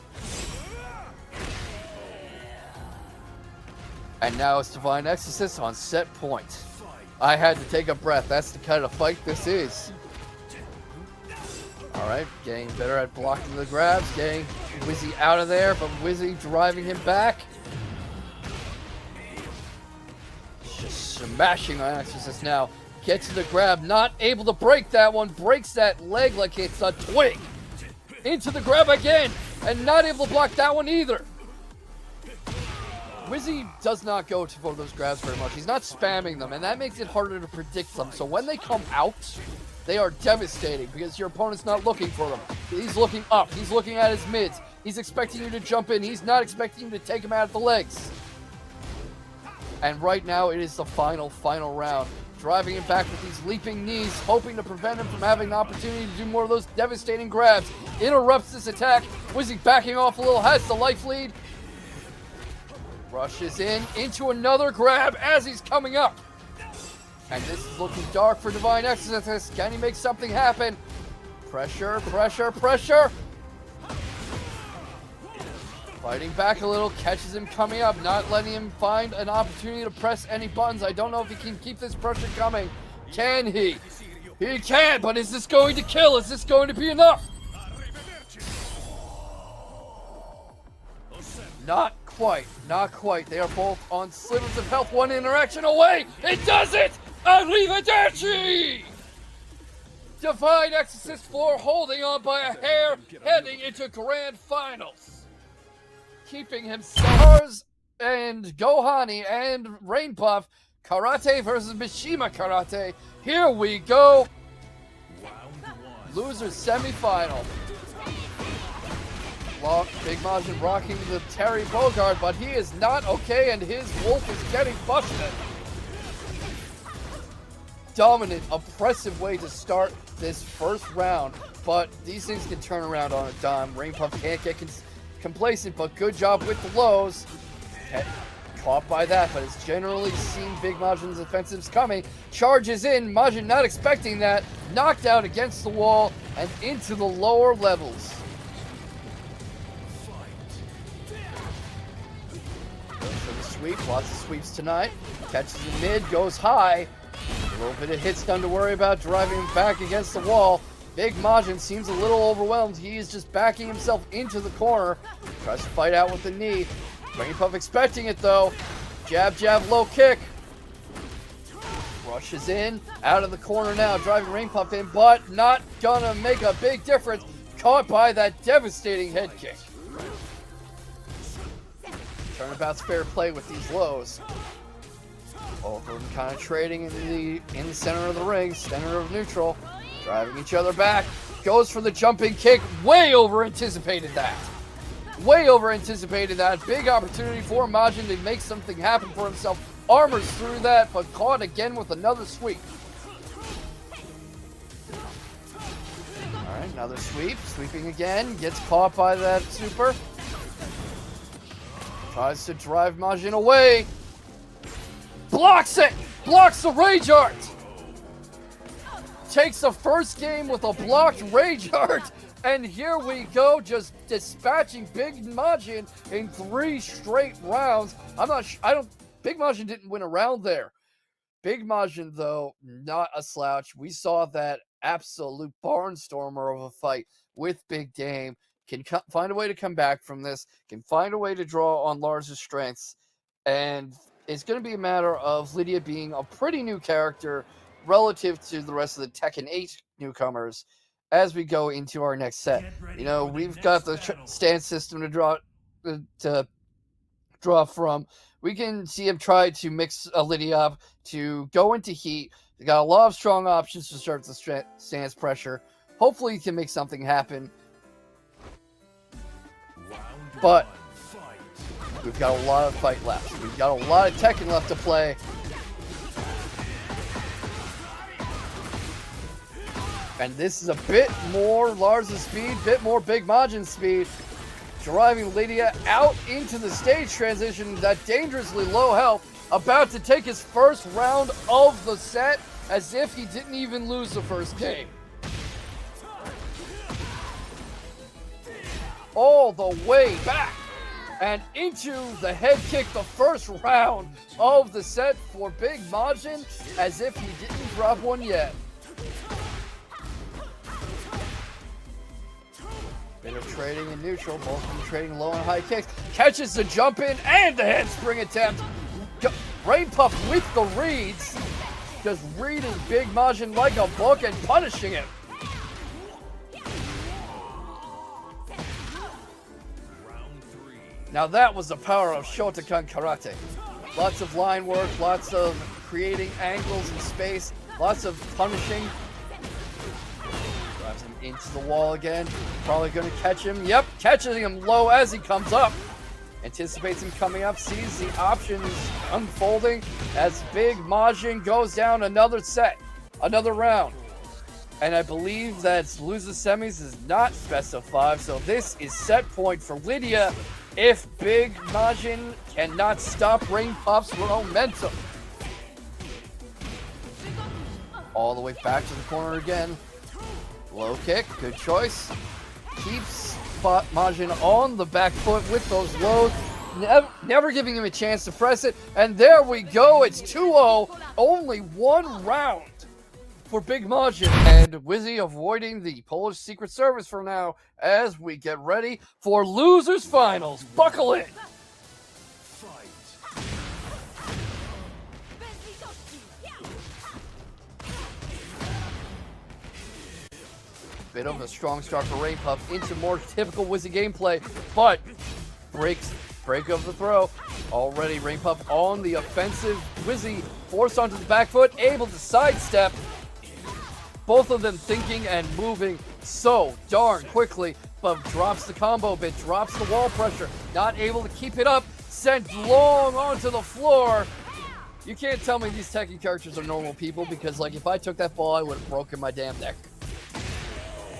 And now it's Divine Exorcist on set point. I had to take a breath. That's the kind of fight this is. Alright, getting better at blocking the grabs, getting Wizzy out of there, but Wizzy driving him back. Just smashing on Exorcist now. Gets to the grab, not able to break that one, breaks that leg like it's a twig. Into the grab again, and not able to block that one either. Wizzy does not go for those grabs very much. He's not spamming them, and that makes it harder to predict them. So when they come out, they are devastating because your opponent's not looking for them. He's looking up. He's looking at his mids. He's expecting you to jump in. He's not expecting you to take him out of the legs. And right now, it is the final round. Driving him back with these leaping knees, hoping to prevent him from having an opportunity to do more of those devastating grabs. Interrupts this attack. Wizzy backing off a little, has the life lead. Rushes in into another grab as he's coming up. And this is looking dark for Divine Exorcist. Can he make something happen? Pressure, pressure, pressure. Fighting back a little, catches him coming up, not letting him find an opportunity to press any buttons. I don't know if he can keep this pressure coming. Can he? He can, but is this going to kill? Is this going to be enough? Not quite, not quite. They are both on slivers of health, one interaction away. It does it! Arrivederci! Divine Exorcist 4 holding on by a hair, heading into grand finals. Keeping himself Lars and Gohani and Rainpuff. Karate versus Mishima Karate. Here we go. Losers semifinal. Big Majin rocking the Terry Bogard, but he is not okay, and his wolf is getting busted. Dominant, oppressive way to start this first round, but these things can turn around on a dime. Rainpuff can't get complacent, but good job with the lows. Caught by that, but it's generally seen Big Majin's offensives coming. Charges in, Majin not expecting that. Knocked out against the wall and into the lower levels. Goes for the sweep, lots of sweeps tonight. Catches the mid, goes high. A little bit of hit stun to worry about, driving him back against the wall. Big Majin seems a little overwhelmed. He is just backing himself into the corner. Tries to fight out with the knee. Rainpuff expecting it though. Jab, jab, low kick. Rushes in, out of the corner now, driving Rainpuff in, but not gonna make a big difference. Caught by that devastating head kick. Turnabout's fair play with these lows. Both of them kind of trading in the center of the ring, center of neutral. Driving each other back. Goes for the jumping kick. Way over anticipated that. Way over anticipated that. Big opportunity for Majin to make something happen for himself. Armors through that, but caught again with another sweep. Alright, another sweep. Sweeping again. Gets caught by that super. Tries to drive Majin away. Blocks it! Blocks the Rage Art! Takes the first game with a blocked Rage Art. And here we go, just dispatching Big Majin in 3 straight rounds. Big Majin didn't win a round there. Big Majin, though, not a slouch. We saw that absolute barnstormer of a fight with Big Game. Can find a way to come back from this. Can find a way to draw on Lars' strengths. And it's going to be a matter of Lidia being a pretty new character relative to the rest of the Tekken 8 newcomers as we go into our next set. You know, we've got the stance system to draw from. We can see him try to mix Lidia up to go into heat. They got a lot of strong options to start the stance pressure. Hopefully he can make something happen. But we've got a lot of fight left. We've got a lot of Tekken left to play. And this is a bit more Lars' speed, bit more Big Majin's speed. Driving Lidia out into the stage transition, that dangerously low health, about to take his first round of the set as if he didn't even lose the first game. All the way back and into the head kick, the first round of the set for Big Majin, as if he didn't drop one yet. Bit of trading in neutral, both of them trading low and high kicks. Catches the jump in and the handspring attempt. Rainpuff with the reads. Just reading Big Majin like a book and punishing him. Now that was the power of Shotokan Karate. Lots of line work, lots of creating angles in space, lots of punishing. Drives him into the wall again. Probably going to catch him. Yep, catching him low as he comes up. Anticipates him coming up, sees the options unfolding as Big Majin goes down another set, another round. And I believe that loses semis is not best of 5, so this is set point for Lidia if Big Majin cannot stop Rainpuff's momentum. All the way back to the corner again. Low kick, good choice. Keeps Majin on the back foot with those lows, never giving him a chance to press it. And there we go, it's 2-0, only 1 round for Big Majin. And Wizzy avoiding the Polish Secret Service for now as we get ready for Losers Finals. Buckle in! Bit of a strong start for Rainpuff into more typical Wizzy gameplay, but break of the throw. Already Rainpuff on the offensive. Wizzy forced onto the back foot, able to sidestep. Both of them thinking and moving so darn quickly, but drops the combo bit, drops the wall pressure, not able to keep it up, sent long onto the floor. You can't tell me these Tekken characters are normal people, because like if I took that ball, I would have broken my damn neck.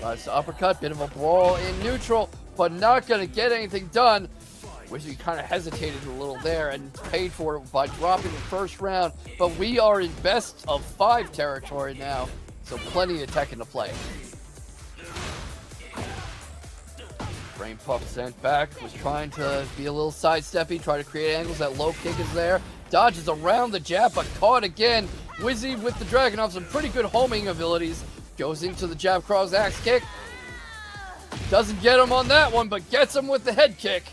Nice uppercut, bit of a brawl in neutral, but not going to get anything done. Wizzy kind of hesitated a little there and paid for it by dropping the first round, but we are in best of 5 territory now, so plenty of Tekken to play. Rainpuff sent back, was trying to be a little sidesteppy, try to create angles. That low kick is there. Dodges around the jab, but caught again. Wizzy with the Dragonov, some pretty good homing abilities. Goes into the jab cross axe kick. Doesn't get him on that one, but gets him with the head kick.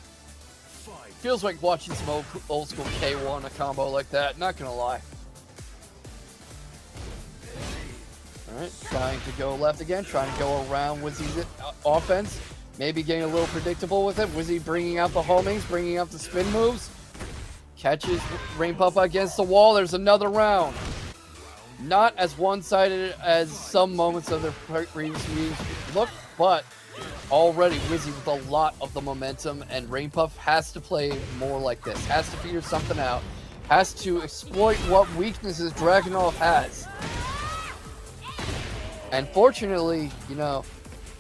Feels like watching some old school K1, a combo like that, not gonna lie. Alright, trying to go left again, trying to go around Wizzy's offense. Maybe getting a little predictable with it. Wizzy bringing out the homings, bringing out the spin moves. Catches Rainpuff against the wall. There's another round. Not as one-sided as some moments of their previous views look, but already Wizzy with a lot of the momentum, and Rainpuff has to play more like this, has to figure something out, has to exploit what weaknesses Dragonov has. And fortunately, you know,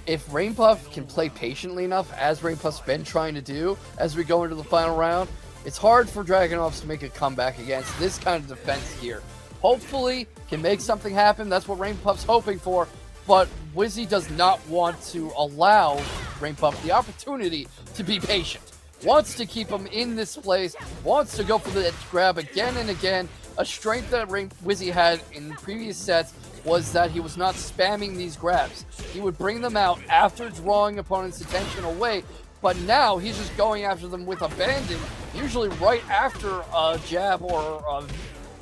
if Rainpuff can play patiently enough, as Rainpuff's been trying to do, as we go into the final round, it's hard for Dragonovs to make a comeback against this kind of defense here. Hopefully, can make something happen. That's what Rainpuff's hoping for. But Wizzy does not want to allow Rainpuff the opportunity to be patient. Wants to keep him in this place. Wants to go for the grab again and again. A strength that Wizzy had in previous sets was that he was not spamming these grabs. He would bring them out after drawing opponents' attention away, but now he's just going after them with abandon, usually right after a jab or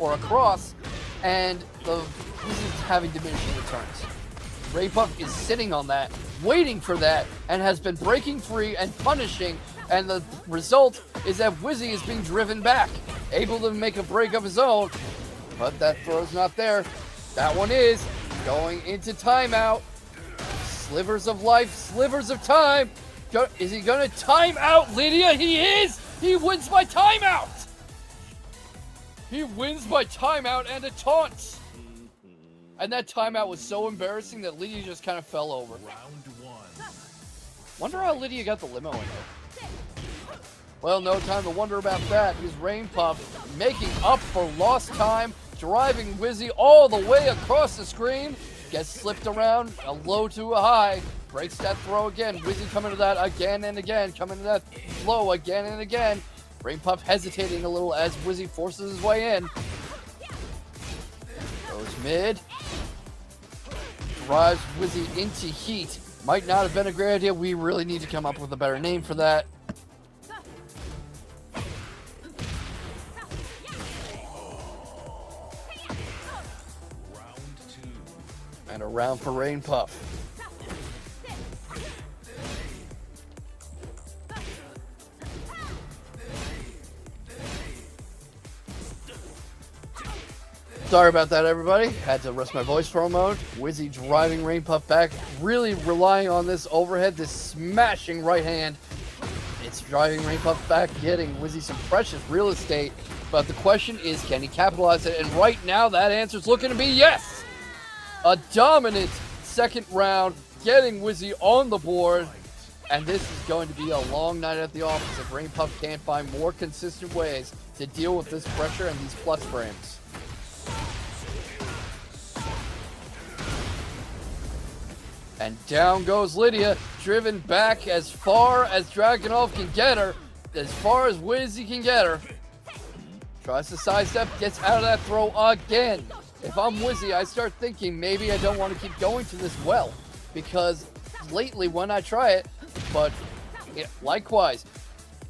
a cross, and Wizzy's having diminishing returns. Rainpuff is sitting on that, waiting for that, and has been breaking free and punishing, and the result is that Wizzy is being driven back, able to make a break of his own, but that throw's not there. That one is going into timeout. Slivers of life, slivers of time. Is he going to time out Lidia? He is! He wins by timeout! He wins by timeout and a taunt. And that timeout was so embarrassing that Lidia just kind of fell over. Round 1. Wonder how Lidia got the limo in there. Well, no time to wonder about that. He's Rainpuff making up for lost time, driving Wizzy all the way across the screen. Gets slipped around, a low to a high. Breaks that throw again. Wizzy coming to that again and again. Coming to that low again and again. Rainpuff hesitating a little as Wizzy forces his way in. Goes mid. Drives Wizzy into heat. Might not have been a great idea. We really need to come up with a better name for that. And a round for Rainpuff. Sorry about that, everybody. Had to rest my voice for a moment. Wizzy driving Rainpuff back, really relying on this overhead, this smashing right hand. It's driving Rainpuff back, getting Wizzy some precious real estate. But the question is, can he capitalize it? And right now, that answer is looking to be yes! A dominant second round, getting Wizzy on the board. And this is going to be a long night at the office if Rainpuff can't find more consistent ways to deal with this pressure and these plus frames. And down goes Lidia, driven back as far as Dragonov can get her, as far as Wizzy can get her. Tries to sidestep, gets out of that throw again. If I'm Wizzy, I start thinking maybe I don't want to keep going to this well, because lately when I try it, but likewise,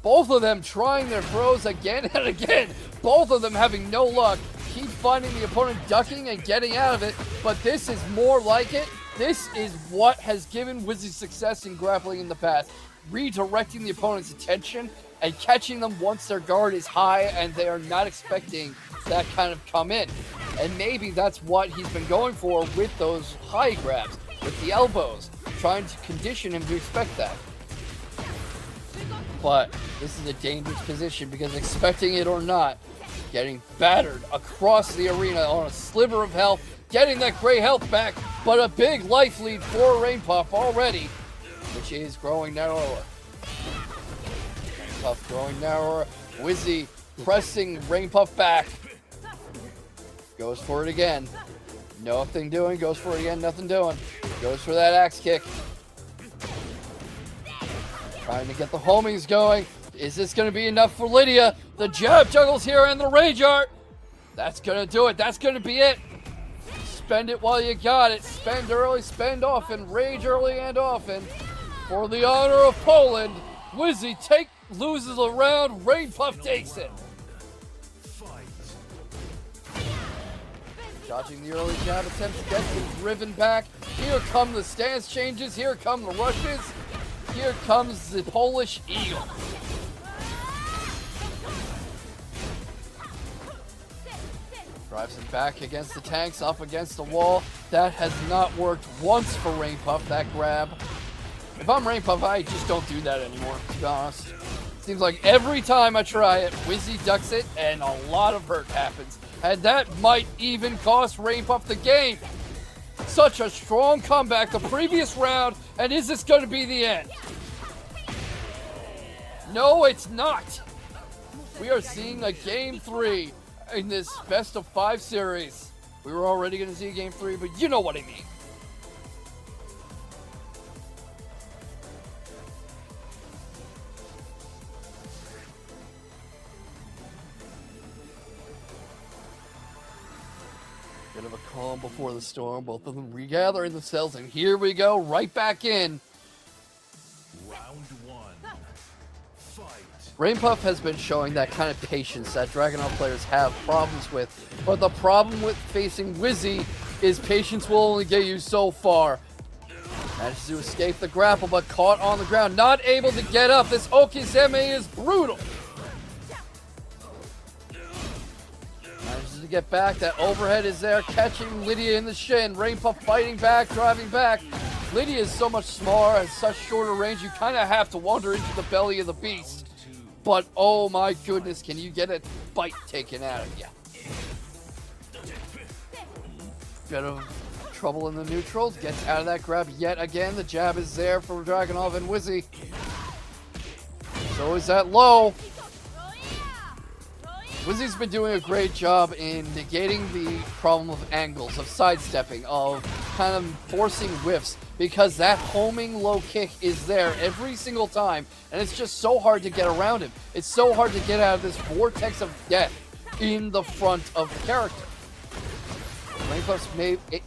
both of them trying their throws again and again, both of them having no luck, keep finding the opponent ducking and getting out of it, but this is more like it. This is what has given Wizzy success in grappling in the past, redirecting the opponent's attention and catching them once their guard is high and they are not expecting that kind of come in. And maybe that's what he's been going for with those high grabs, with the elbows, trying to condition him to expect that. But this is a dangerous position because, expecting it or not, getting battered across the arena on a sliver of health, getting that gray health back, but a big life lead for Rainpuff already, which is growing narrower. Rainpuff growing narrower. Wizzy pressing Rainpuff back. Goes for it again. Nothing doing. Goes for it again. Nothing doing. Goes for that axe kick. Trying to get the homings going. Is this going to be enough for Lidia? The jab juggles here and the rage art. That's going to do it. That's going to be it. Spend it while you got it. Spend early, spend often. Rage early and often. For the honor of Poland, Wizzy loses a round. Rainpuff takes it. Dodging the early jab attempts, gets him driven back. Here come the stance changes. Here come the rushes. Here comes the Polish Eagle. Drives him back against the tanks, up against the wall. That has not worked once for Rainpuff, that grab. If I'm Rainpuff, I just don't do that anymore, to be honest. Seems like every time I try it, Wizzy ducks it, and a lot of hurt happens. And that might even cost Rainpuff the game. such a strong comeback the previous round, and is this going to be the end? No, it's not. We are seeing a Game 3 in this best of 5 series. We were already going to see a Game 3, but you know what I mean. Bit of a calm before the storm. Both of them regathering themselves, and here we go, right back in. Round 1. Fight. Rainpuff has been showing that kind of patience that Dragonov players have problems with, but the problem with facing Wizzy is patience will only get you so far. Manages to escape the grapple, but caught on the ground, not able to get up. This Okizeme is brutal. Manages to get back. That overhead is there, catching Lidia in the shin. Rainpuff fighting back, driving back. Lidia is so much smaller, has such shorter range, you kind of have to wander into the belly of the beast. But oh my goodness, can you get a bite taken out of you? Bit of trouble in the neutral. Gets out of that grab yet again. The jab is there for Dragonov and Wizzy. So is that low. Wizzy's been doing a great job in negating the problem of angles, of sidestepping, of kind of forcing whiffs, because that homing low kick is there every single time, and it's just so hard to get around him. It's so hard to get out of this vortex of death in the front of the character. Rainpuff's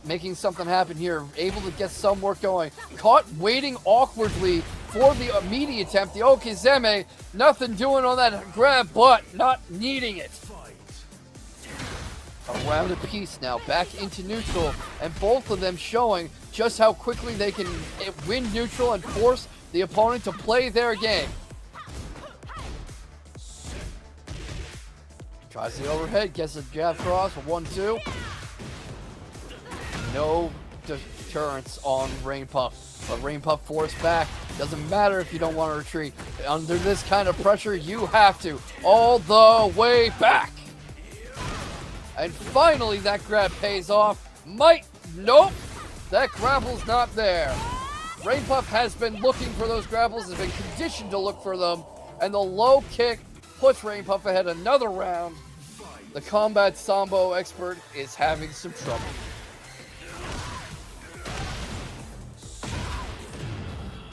making something happen here, able to get some work going. Caught waiting awkwardly for the immediate attempt, the Okizeme. Nothing doing on that grab, but not needing it. Around a piece now, back into neutral, and both of them showing just how quickly they can win neutral and force the opponent to play their game. Tries the overhead, gets a jab cross, a 1-2. No deterrence on Rainpuff, but Rainpuff forced back. Doesn't matter if you don't want to retreat. Under this kind of pressure, you have to. All the way back. And finally, that grab pays off. Nope, that grapple's not there. Rainpuff has been looking for those grapples, has been conditioned to look for them, and the low kick puts Rainpuff ahead another round. The combat sambo expert is having some trouble.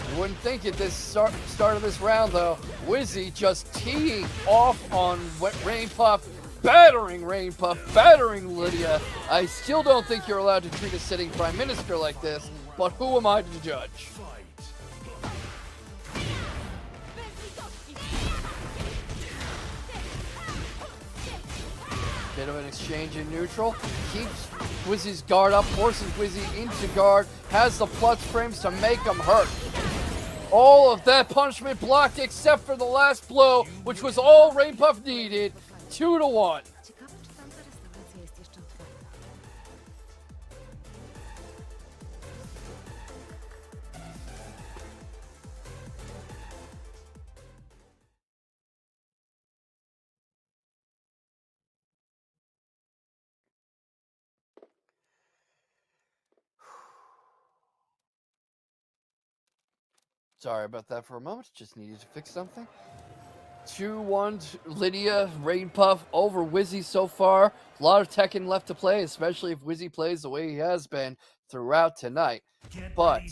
You wouldn't think at this start of this round, though. Wizzy just teeing off on Rainpuff, battering Lidia. I still don't think you're allowed to treat a sitting prime minister like this, but who am I to judge? Bit of an exchange in neutral. Keeps Wizzy's guard up, forces Wizzy into guard, has the plus frames to make him hurt. All of that punishment blocked except for the last blow, which was all Rainpuff needed. 2-1. Sorry about that for a moment. Just needed to fix something. 2-1 Lidia, Rainpuff over Wizzy so far. A lot of Tekken left to play, especially if Wizzy plays the way he has been throughout tonight. But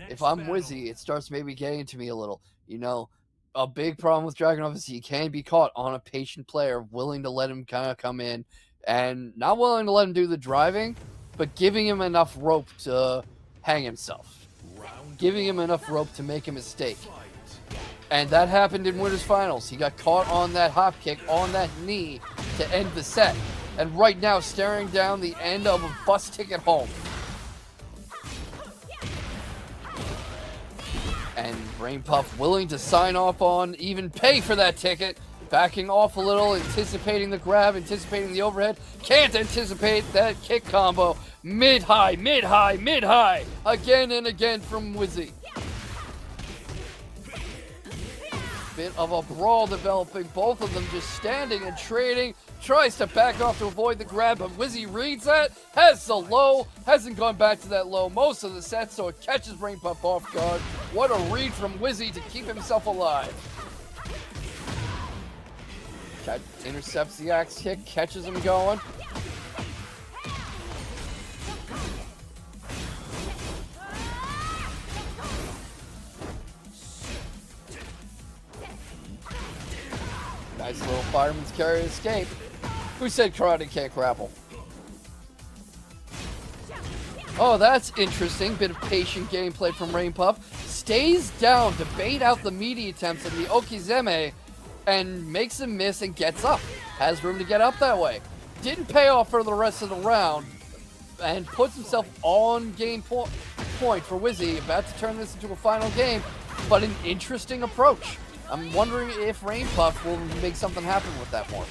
if I'm Wizzy, it starts maybe getting to me a little. You know, a big problem with Dragonov is he can be caught on a patient player, willing to let him kind of come in and not willing to let him do the driving, but giving him enough rope to hang himself. Giving him enough rope to make a mistake. And that happened in Winners Finals. He got caught on that hop kick, on that knee to end the set. And right now, staring down the end of a bus ticket home. And Rainpuff willing to sign off on, even pay for that ticket. Backing off a little, anticipating the grab, anticipating the overhead. Can't anticipate that kick combo. Mid-high, mid-high, mid-high. Again and again from Wizzy. bit of a brawl developing. Both of them just standing and trading. Tries to back off to avoid the grab, but Wizzy reads that. Has the low. Hasn't gone back to that low most of the set, so it catches Rainpuff off guard. What a read from Wizzy to keep himself alive. Intercepts the axe kick, catches him going. Nice little fireman's carry escape. Who said karate can't grapple? Oh, that's interesting. Bit of patient gameplay from Rainpuff. Stays down to bait out the meaty attempts of the Okizeme and makes him miss and gets up. Has room to get up that way. Didn't pay off for the rest of the round and puts himself on game point for Wizzy. About to turn this into a final game, but an interesting approach. I'm wondering if Rainpuff will make something happen with that one.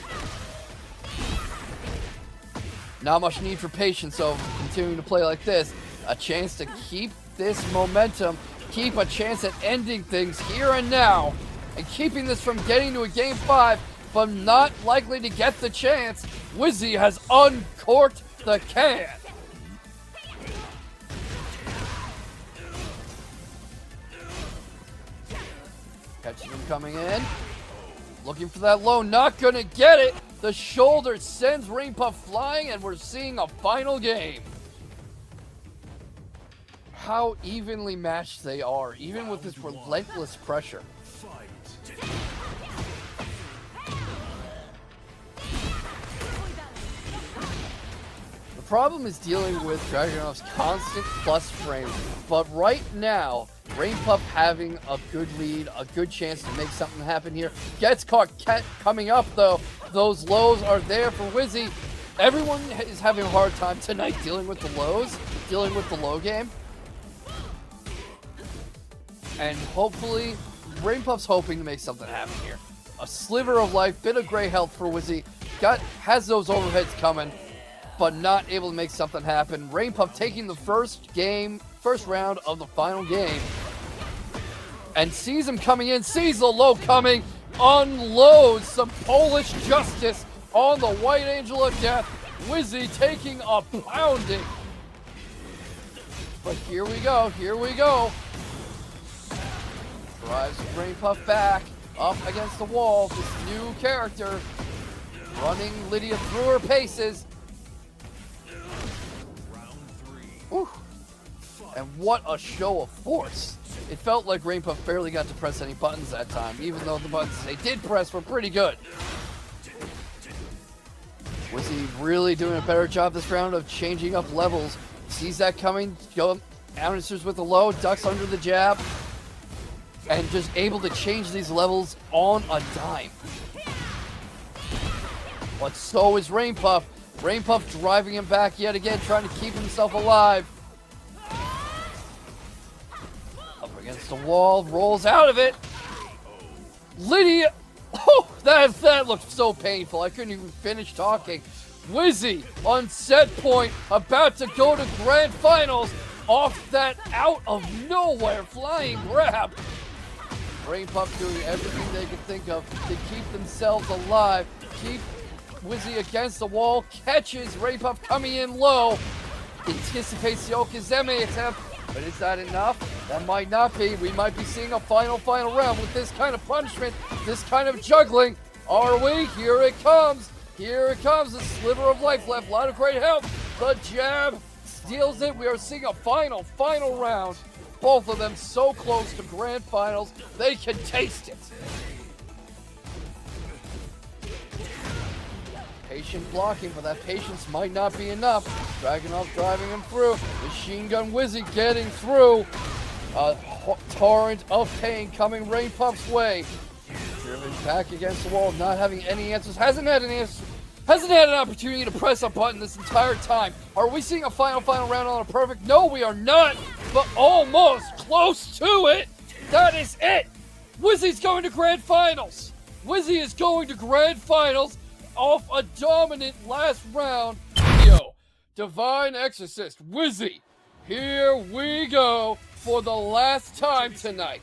Not much need for patience, so continuing to play like this. A chance to keep this momentum, keep a chance at ending things here and now, and keeping this from getting to a game 5, but not likely to get the chance. Wizzy has uncorked the can. Catching him coming in. Looking for that low, not gonna get it. The shoulder sends Rainpuff flying, and we're seeing a final game. How evenly matched they are, even with this relentless pressure. The problem is dealing with Dragonov's constant plus frame, but right now, Rainpuff having a good lead, a good chance to make something happen here. Gets caught coming up, though. Those lows are there for Wizzy. Everyone is having a hard time tonight dealing with the lows, dealing with the low game. And hopefully, Rainpuff's hoping to make something happen here. A sliver of life, bit of gray health for Wizzy. Has those overheads coming, but not able to make something happen. Rainpuff taking the first round of the final game, and sees him coming in, sees the low coming, unloads some Polish justice on the White Angel of Death. Wizzy taking a pounding. But here we go, here we go. Drives Rainpuff back, up against the wall. This new character, running Lidia through her paces. Whew. And what a show of force. It felt like Rainpuff barely got to press any buttons that time, even though the buttons they did press were pretty good. Was he really doing a better job this round of changing up levels? Sees that coming, answers with a low, ducks under the jab, and just able to change these levels on a dime. But so is Rainpuff. Rainpuff driving him back yet again, trying to keep himself alive. Up against the wall, rolls out of it. Lidia, oh, that looked so painful. I couldn't even finish talking. Wizzy on set point, about to go to grand finals off that out of nowhere flying grab. Rainpuff doing everything they could think of to keep themselves alive, keep Wizzy against the wall, catches Rainpuff coming in low, anticipates the Okizeme attempt, but is that enough? That might not be. We might be seeing a final round with this kind of punishment, this kind of juggling. Are we? Here it comes. Here it comes. A sliver of life left. A lot of great health. The jab steals it. We are seeing a final round. Both of them so close to grand finals. They can taste it. Patient blocking, but that patience might not be enough. Dragonov driving him through. Machine Gun Wizzy getting through. A torrent of pain coming Rainpuff's way. Driven back against the wall, not having any answers. Hasn't had an opportunity to press a button this entire time. Are we seeing a final round on a perfect? No, we are not, but almost close to it. That is it. Wizzy's going to grand finals. Wizzy is going to grand finals off a dominant last round. Yo, Divine Exorcist, Wizzy, here we go for the last time tonight.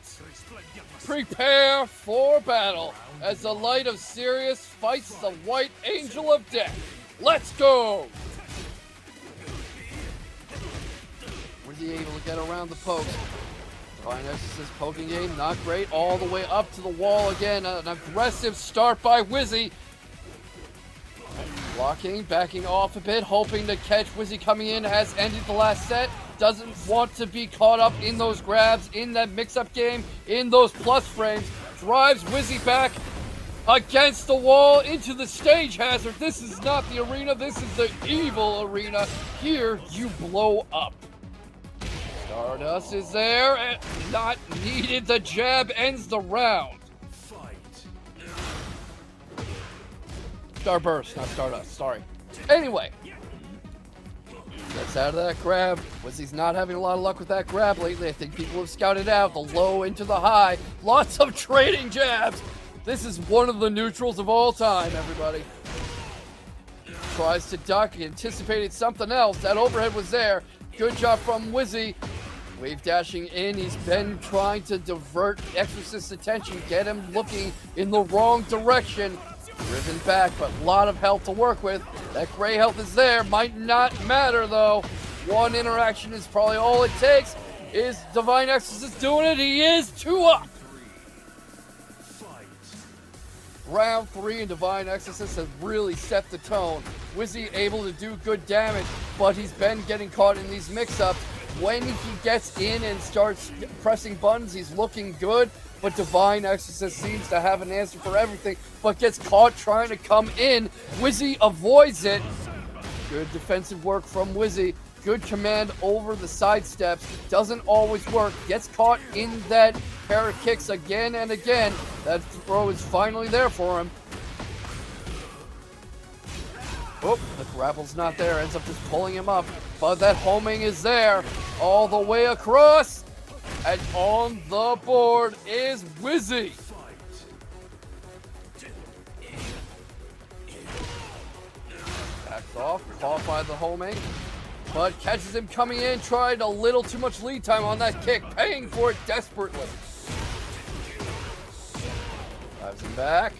Prepare for battle as the light of Sirius fights the white angel of death. Let's go! Wizzy able to get around the poke. Divine Exorcist poking game, not great. All the way up to the wall again. An aggressive start by Wizzy. Blocking, backing off a bit, hoping to catch Wizzy coming in. Has ended the last set. Doesn't want to be caught up in those grabs, in that mix-up game, in those plus frames. Drives Wizzy back against the wall into the stage hazard. This is not the arena. This is the evil arena. Here, you blow up. Stardust is there, and not needed. The jab ends the round. Starburst, not Stardust, sorry. Anyway, gets out of that grab. Wizzy's not having a lot of luck with that grab lately. I think people have scouted out the low into the high. Lots of trading jabs. This is one of the neutrals of all time, everybody. Tries to duck, anticipated something else. That overhead was there. Good job from Wizzy. Wave dashing in. He's been trying to divert Exorcist's attention, get him looking in the wrong direction. Driven back, but a lot of health to work with. That gray health is there. Might not matter, though. One interaction is probably all it takes. Is Divine Exorcist doing it? He is. 2 up. Round 3 and Divine Exorcist has really set the tone. Wizzy able to do good damage, but he's been getting caught in these mix-ups. When he gets in and starts pressing buttons, he's looking good. But Divine Exorcist seems to have an answer for everything, but gets caught trying to come in. Wizzy avoids it. Good defensive work from Wizzy. Good command over the side steps. Doesn't always work. Gets caught in that pair of kicks again and again. That throw is finally there for him. Oh, the grapple's not there. Ends up just pulling him up. But that homing is there. All the way across. And on the board is Wizzy. Backs off, caught by the homing, but catches him coming in, tried a little too much lead time on that kick, paying for it desperately. Drives him back.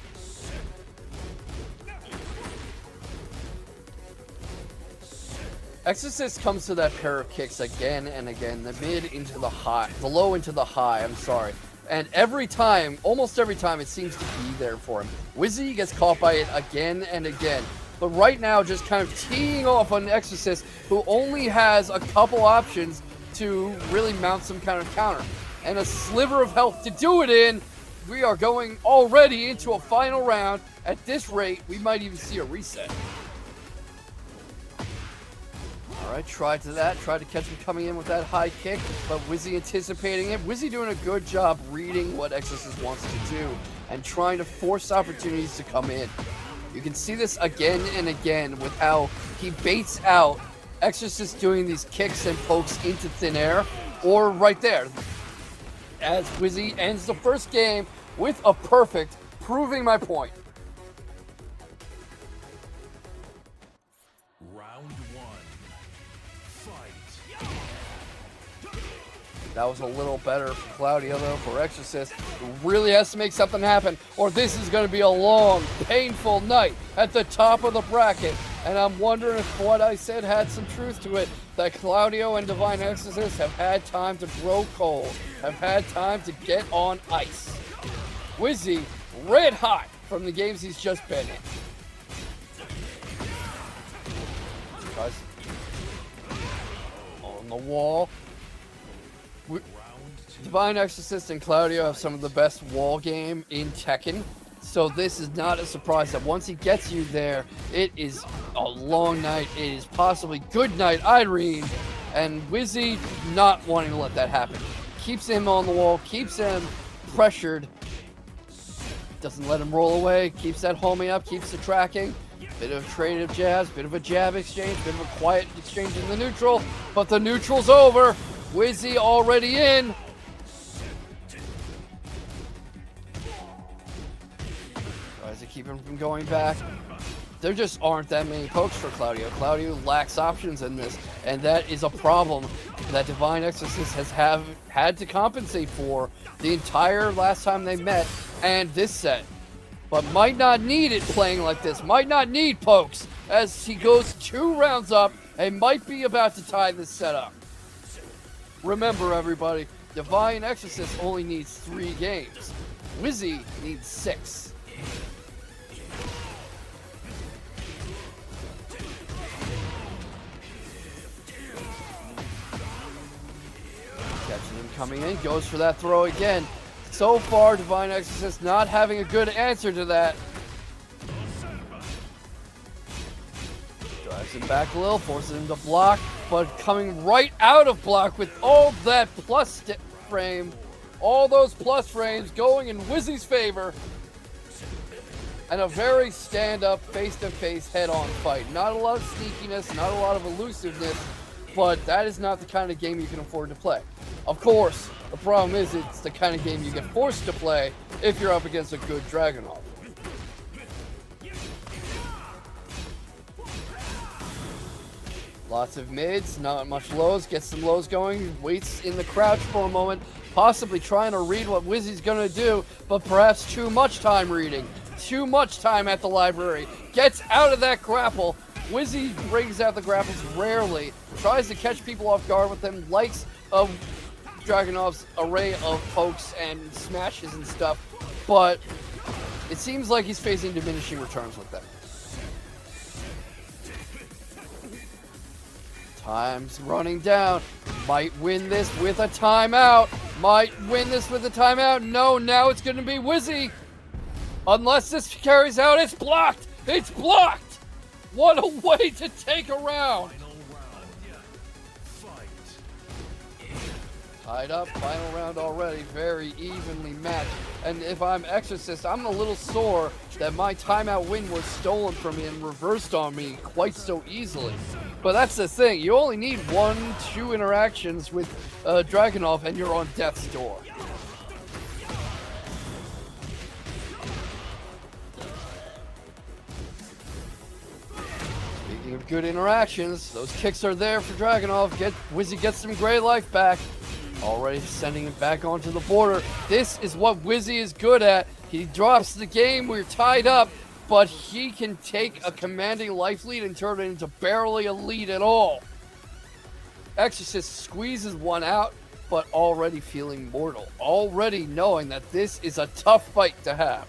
Exorcist comes to that pair of kicks again and again, the mid into the high, the low into the high, I'm sorry. And every time, almost every time, it seems to be there for him. Wizzy gets caught by it again and again. But right now, just kind of teeing off on Exorcist, who only has a couple options to really mount some kind of counter. And a sliver of health to do it in. We are going already into a final round. At this rate, we might even see a reset. Alright, tried to catch him coming in with that high kick, but Wizzy anticipating it. Wizzy doing a good job reading what Exorcist wants to do and trying to force opportunities to come in. You can see this again and again with how he baits out Exorcist doing these kicks and pokes into thin air, or right there, as Wizzy ends the first game with a perfect, proving my point. That was a little better for Claudio, though, for Exorcist, who really has to make something happen, or this is going to be a long, painful night at the top of the bracket. And I'm wondering if what I said had some truth to it, that Claudio and Divine Exorcist have had time to grow cold, have had time to get on ice. Wizzy, red hot from the games he's just been in. Guys, on the wall. Divine Exorcist and Claudio have some of the best wall game in Tekken, so this is not a surprise that once he gets you there, it is a long night. It is possibly good night, Irene, and Wizzy not wanting to let that happen. Keeps him on the wall, keeps him pressured, doesn't let him roll away, keeps that homing up, keeps the tracking. Bit of trade of jabs, bit of a jab exchange, bit of a quiet exchange in the neutral, but the neutral's over. Wizzy already in. Tries to keep him from going back. there just aren't that many pokes for Claudio. Claudio lacks options in this, and that is a problem that Divine Exorcist has had to compensate for the entire last time they met and this set. But might not need it playing like this. Might not need pokes as he goes 2 rounds up and might be about to tie this set up. Remember, everybody, Divine Exorcist only needs 3 games. Wizzy needs 6. Catching him coming in, goes for that throw again. So far, Divine Exorcist not having a good answer to that. Drives him back a little, forces him to block, but coming right out of block with all that plus frame. All those plus frames going in Wizzy's favor. And a very stand-up, face-to-face, head-on fight. Not a lot of sneakiness, not a lot of elusiveness, but that is not the kind of game you can afford to play. Of course, the problem is it's the kind of game you get forced to play if you're up against a good Dragonov. Lots of mids, not much lows, gets some lows going, waits in the crouch for a moment, possibly trying to read what Wizzy's going to do, but perhaps too much time reading, too much time at the library, gets out of that grapple. Wizzy brings out the grapples rarely, tries to catch people off guard with them, likes of Dragonov's array of pokes and smashes and stuff, but it seems like he's facing diminishing returns with them. Time's running down. Might win this with a timeout. Might win this with a timeout. No, now it's going to be Wizzy. Unless this carries out, it's blocked. It's blocked. What a way to take a round. Tied up, final round already, very evenly matched. And if I'm Exorcist, I'm a little sore that my timeout win was stolen from me and reversed on me quite so easily. But that's the thing, you only need 1-2 interactions with Dragonov and you're on death's door. Speaking of good interactions, those kicks are there for Dragonov. Wizzy gets some gray life back. Already sending it back onto the border. This is what Wizzy is good at. He drops the game, we're tied up, but he can take a commanding life lead and turn it into barely a lead at all. Exorcist squeezes one out, but already feeling mortal. Already knowing that this is a tough fight to have.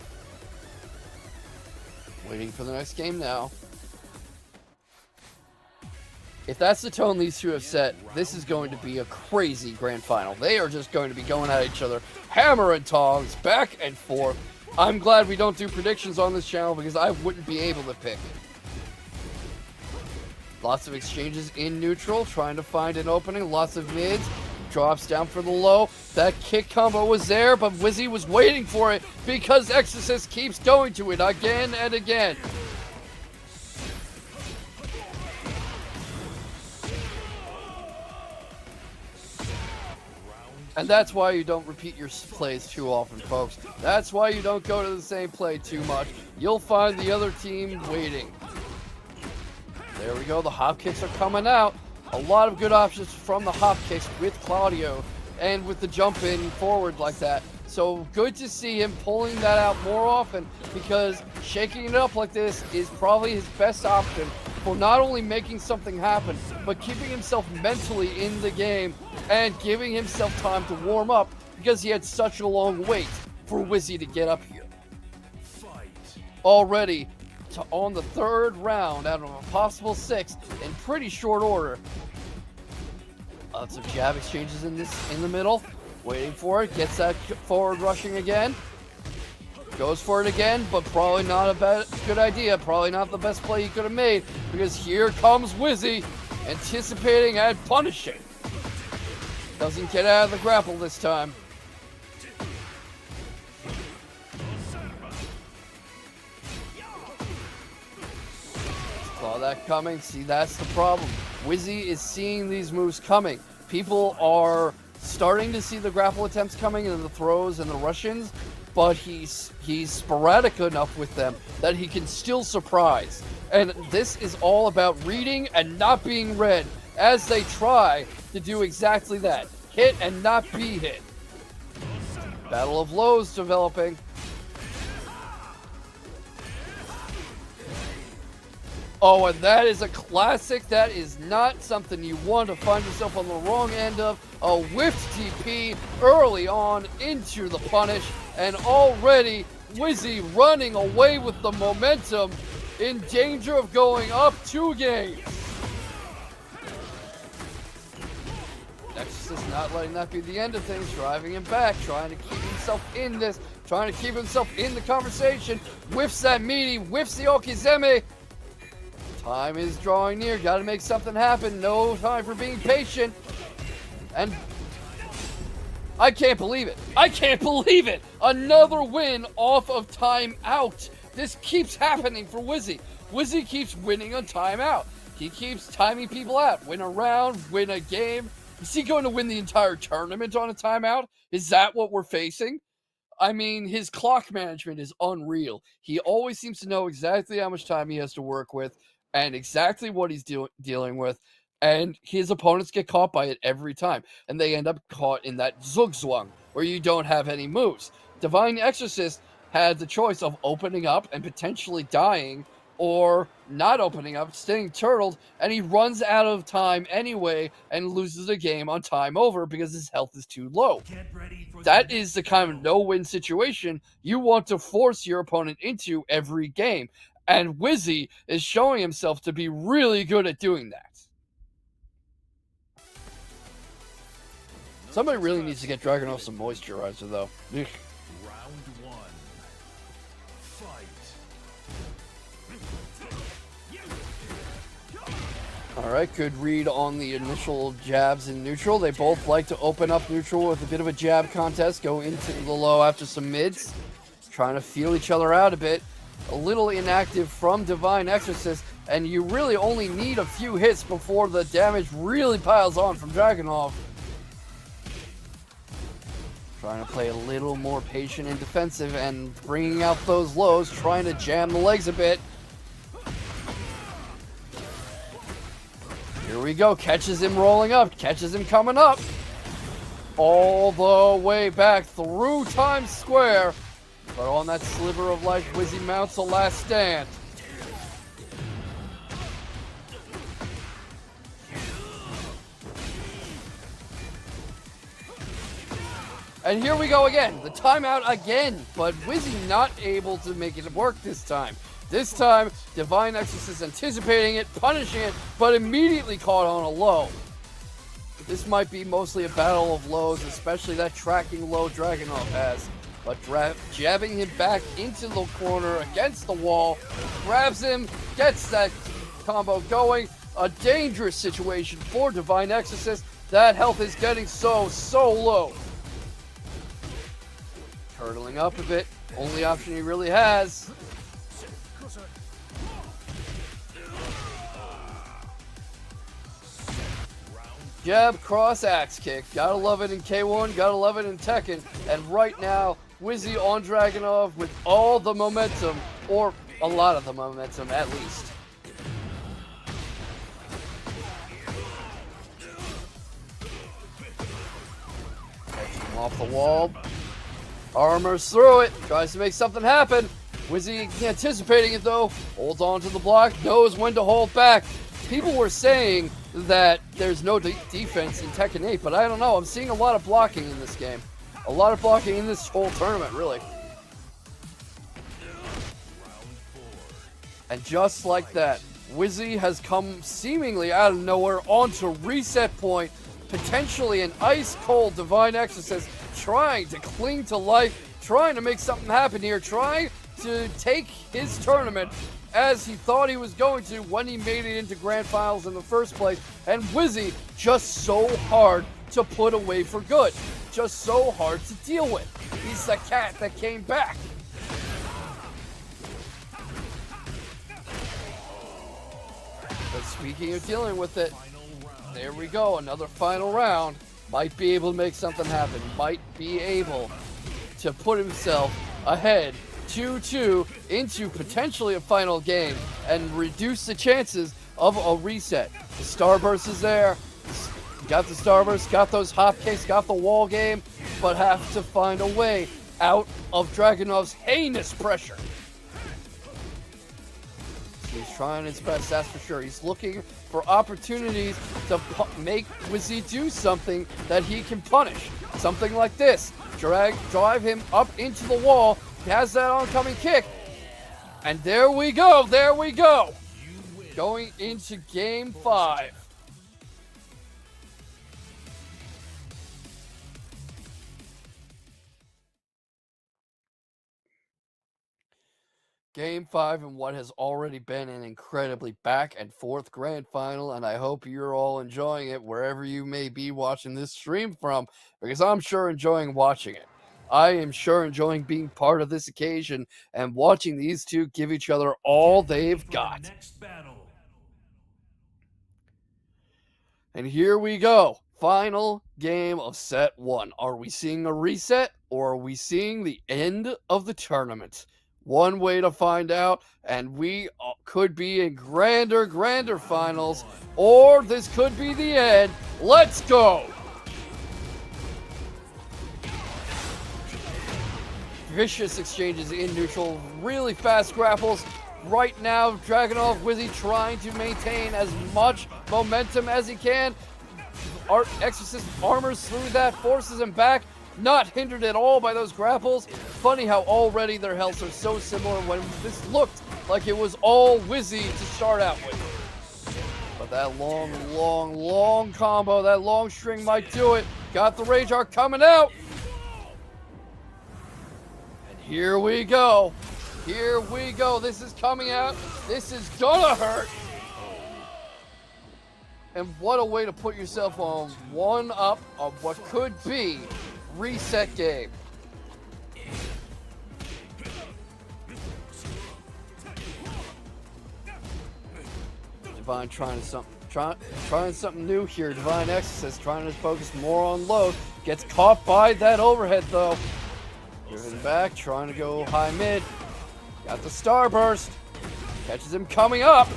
Waiting for the next game now. If that's the tone these two have set, this is going to be a crazy grand final. They are just going to be going at each other, hammer and tongs, back and forth. I'm glad we don't do predictions on this channel because I wouldn't be able to pick. Lots of exchanges in neutral, trying to find an opening. Lots of mids. Drops down for the low. That kick combo was there, but Wizzy was waiting for it because Exorcist keeps going to it again and again. And that's why you don't repeat your plays too often, folks. That's why you don't go to the same play too much. You'll find the other team waiting. There we go. The hop kicks are coming out. A lot of good options from the hop kicks with Claudio and with the jump in forward like that. So good to see him pulling that out more often because shaking it up like this is probably his best option for not only making something happen, but keeping himself mentally in the game and giving himself time to warm up because he had such a long wait for Wizzy to get up here. Already on the 3rd round out of a possible 6 in pretty short order. Lots of jab exchanges in the middle. Waiting for it, gets that forward rushing again. Goes for it again, but probably not a good idea. Probably not the best play he could have made because here comes Wizzy, anticipating and punishing. Doesn't get out of the grapple this time. Saw that coming. See, that's the problem. Wizzy is seeing these moves coming. People are starting to see the grapple attempts coming and the throws and the rush-ins, but he's sporadic enough with them that he can still surprise. And this is all about reading and not being read as they try to do exactly that. Hit and not be hit. Battle of lows developing. Oh, and that is a classic. That is not something you want to find yourself on the wrong end of. A whiffed TP early on into the punish, and already Wizzy running away with the momentum, in danger of going up 2 games. Nexus is not letting that be the end of things, driving him back, trying to keep himself in this, trying to keep himself in the conversation. Whiffs that meaty, whiffs the Okizeme. Time is drawing near, gotta make something happen, no time for being patient. And I can't believe it. I can't believe it! Another win off of timeout. This keeps happening for Wizzy. Wizzy keeps winning on timeout. He keeps timing people out. Win a round, win a game. Is he going to win the entire tournament on a timeout? Is that what we're facing? I mean, his clock management is unreal. He always seems to know exactly how much time he has to work with and exactly what he's dealing with. And his opponents get caught by it every time. And they end up caught in that zugzwang, where you don't have any moves. Divine Exorcist had the choice of opening up and potentially dying, or not opening up, staying turtled, and he runs out of time anyway and loses the game on time over because his health is too low. That is the kind of no-win situation you want to force your opponent into every game. And Wizzy is showing himself to be really good at doing that. Somebody really needs to get Dragonov some moisturizer, though. Round 1. Fight. Alright, good read on the initial jabs in neutral. They both like to open up neutral with a bit of a jab contest, go into the low after some mids, trying to feel each other out a bit. A little inactive from Divine Exorcist, and you really only need a few hits before the damage really piles on from Dragonov. Trying to play a little more patient and defensive and bringing out those lows, trying to jam the legs a bit. Here we go, catches him rolling up, catches him coming up. All the way back through Times Square. But on that sliver of life, Wizzy mounts a last stand. And here we go again, the timeout again, but Wizzy not able to make it work this time. This time, Divine Exorcist anticipating it, punishing it, but immediately caught on a low. This might be mostly a battle of lows, especially that tracking low Dragonov has. But jabbing him back into the corner against the wall, grabs him, gets that combo going. A dangerous situation for Divine Exorcist. That health is getting so low. Hurdling up a bit, only option he really has. Jab, cross, axe kick. Gotta love it in K1, gotta love it in Tekken. And right now, Wizzy on Dragonov with all the momentum, or a lot of the momentum at least. Catches him off the wall. Armors through it, tries to make something happen. Wizzy anticipating it though, holds on to the block, knows when to hold back. People were saying that there's no defense in Tekken 8, but I don't know. I'm seeing a lot of blocking in this game. A lot of blocking in this whole tournament, really. And just like that, Wizzy has come seemingly out of nowhere onto reset point. Potentially an ice-cold Divine Exorcist trying to cling to life, trying to make something happen here, trying to take his tournament as he thought he was going to when he made it into Grand Finals in the first place. And Wizzy just so hard to put away for good. Just so hard to deal with. He's the cat that came back. But speaking of dealing with it, there we go, another final round. Might be able to make something happen. Might be able to put himself ahead 2-2 into potentially a final game and reduce the chances of a reset. The Starburst is there. Got the Starburst, got those hop kicks, got the wall game, but have to find a way out of Dragonov's heinous pressure. He's trying his best, that's for sure. He's looking for opportunities to make Wizzy do something that he can punish. Something like this. Drive him up into the wall. He has that oncoming kick. And there we go. There we go. Going into game 5. Game 5 in what has already been an incredibly back and forth grand final, and I hope you're all enjoying it wherever you may be watching this stream from, because I'm sure enjoying watching it. I am sure enjoying being part of this occasion and watching these two give each other all they've got. And here we go. Final game of set 1. Are we seeing a reset, or are we seeing the end of the tournament? One way to find out, and we could be in grander finals, or this could be the end. Let's go! Vicious exchanges in neutral, really fast grapples. Right now, Dragonov, Wizzy trying to maintain as much momentum as he can. Exorcist armors through that, forces him back. Not hindered at all by those grapples. Funny how already their healths are so similar when this looked like it was all Wizzy to start out with. But that long combo, that long string might do it. Got the Rage Arc coming out. And here we go. Here we go. This is coming out. This is gonna hurt. And what a way to put yourself on one up of what could be reset game. Divine trying something new here. Divine Exorcist trying to focus more on load. Gets caught by that overhead though. Driven back, trying to go high mid. Got the Starburst. Catches him coming up.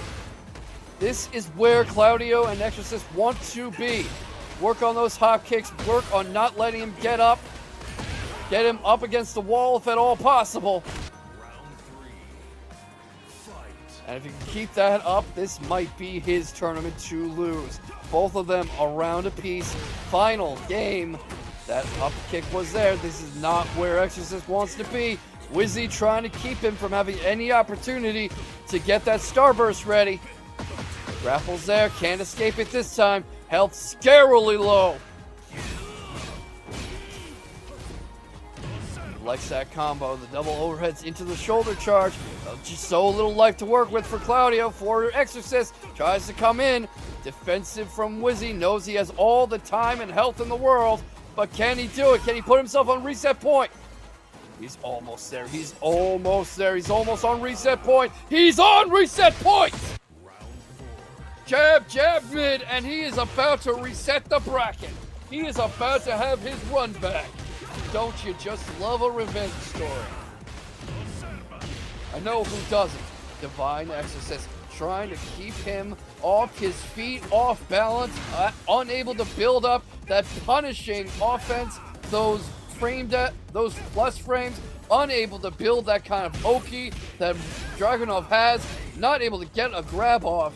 This is where Claudio and Exorcist want to be. Work on those hop kicks. Work on not letting him get up. Get him up against the wall if at all possible. And if you can keep that up, this might be his tournament to lose. Both of them around apiece. Final game. That up kick was there. This is not where Exorcist wants to be. Wizzy trying to keep him from having any opportunity to get that Starburst ready. Grapples there. Can't escape it this time. Health scarily low. Likes that combo. The double overheads into the shoulder charge. Just so little life to work with for Claudio. For Exorcist. Tries to come in. Defensive from Wizzy. Knows he has all the time and health in the world. But can he do it? Can he put himself on reset point? He's almost there. He's almost there. He's almost on reset point. He's on reset point! Jab, jab, mid, and he is about to reset the bracket. He is about to have his run back. Don't you just love a revenge story? I know who doesn't. Divine Exorcist trying to keep him off his feet, off balance, unable to build up that punishing offense, those plus frames, unable to build that kind of Oki that Dragonov has, not able to get a grab off.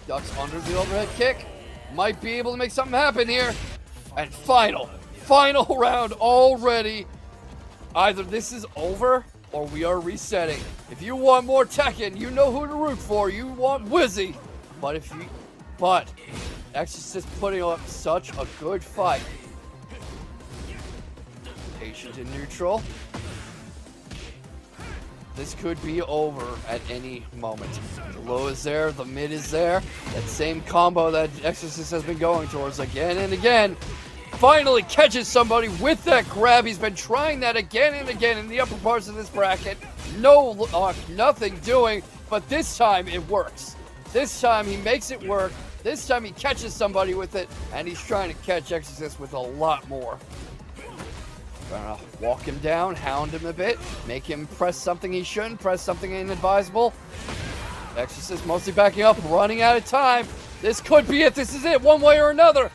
Ducks under the overhead kick. Might be able to make something happen here. And final round already. Either this is over or we are resetting. If you want more Tekken, you know who to root for. You want Wizzy. But Exorcist putting up such a good fight. Patient in neutral. This could be over at any moment. The low is there, the mid is there. That same combo that Exorcist has been going towards again and again. Finally catches somebody with that grab. He's been trying that again and again in the upper parts of this bracket. No luck, nothing doing, but this time it works. This time he makes it work. This time he catches somebody with it, and he's trying to catch Exorcist with a lot more. Gonna walk him down, hound him a bit, make him press something he shouldn't, press something inadvisable. Exorcist mostly backing up, running out of time. This could be it. This is it, one way or another.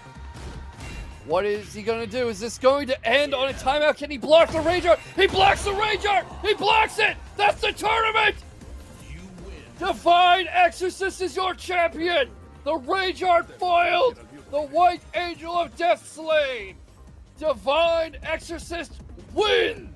What is he going to do? Is this going to end on a timeout? Can he block the Rage Art? He blocks the Rage Art! He blocks it! That's the tournament! You win. Divine Exorcist is your champion! The Rage Art foiled! The White Angel of Death slain! Divine Exorcist wins!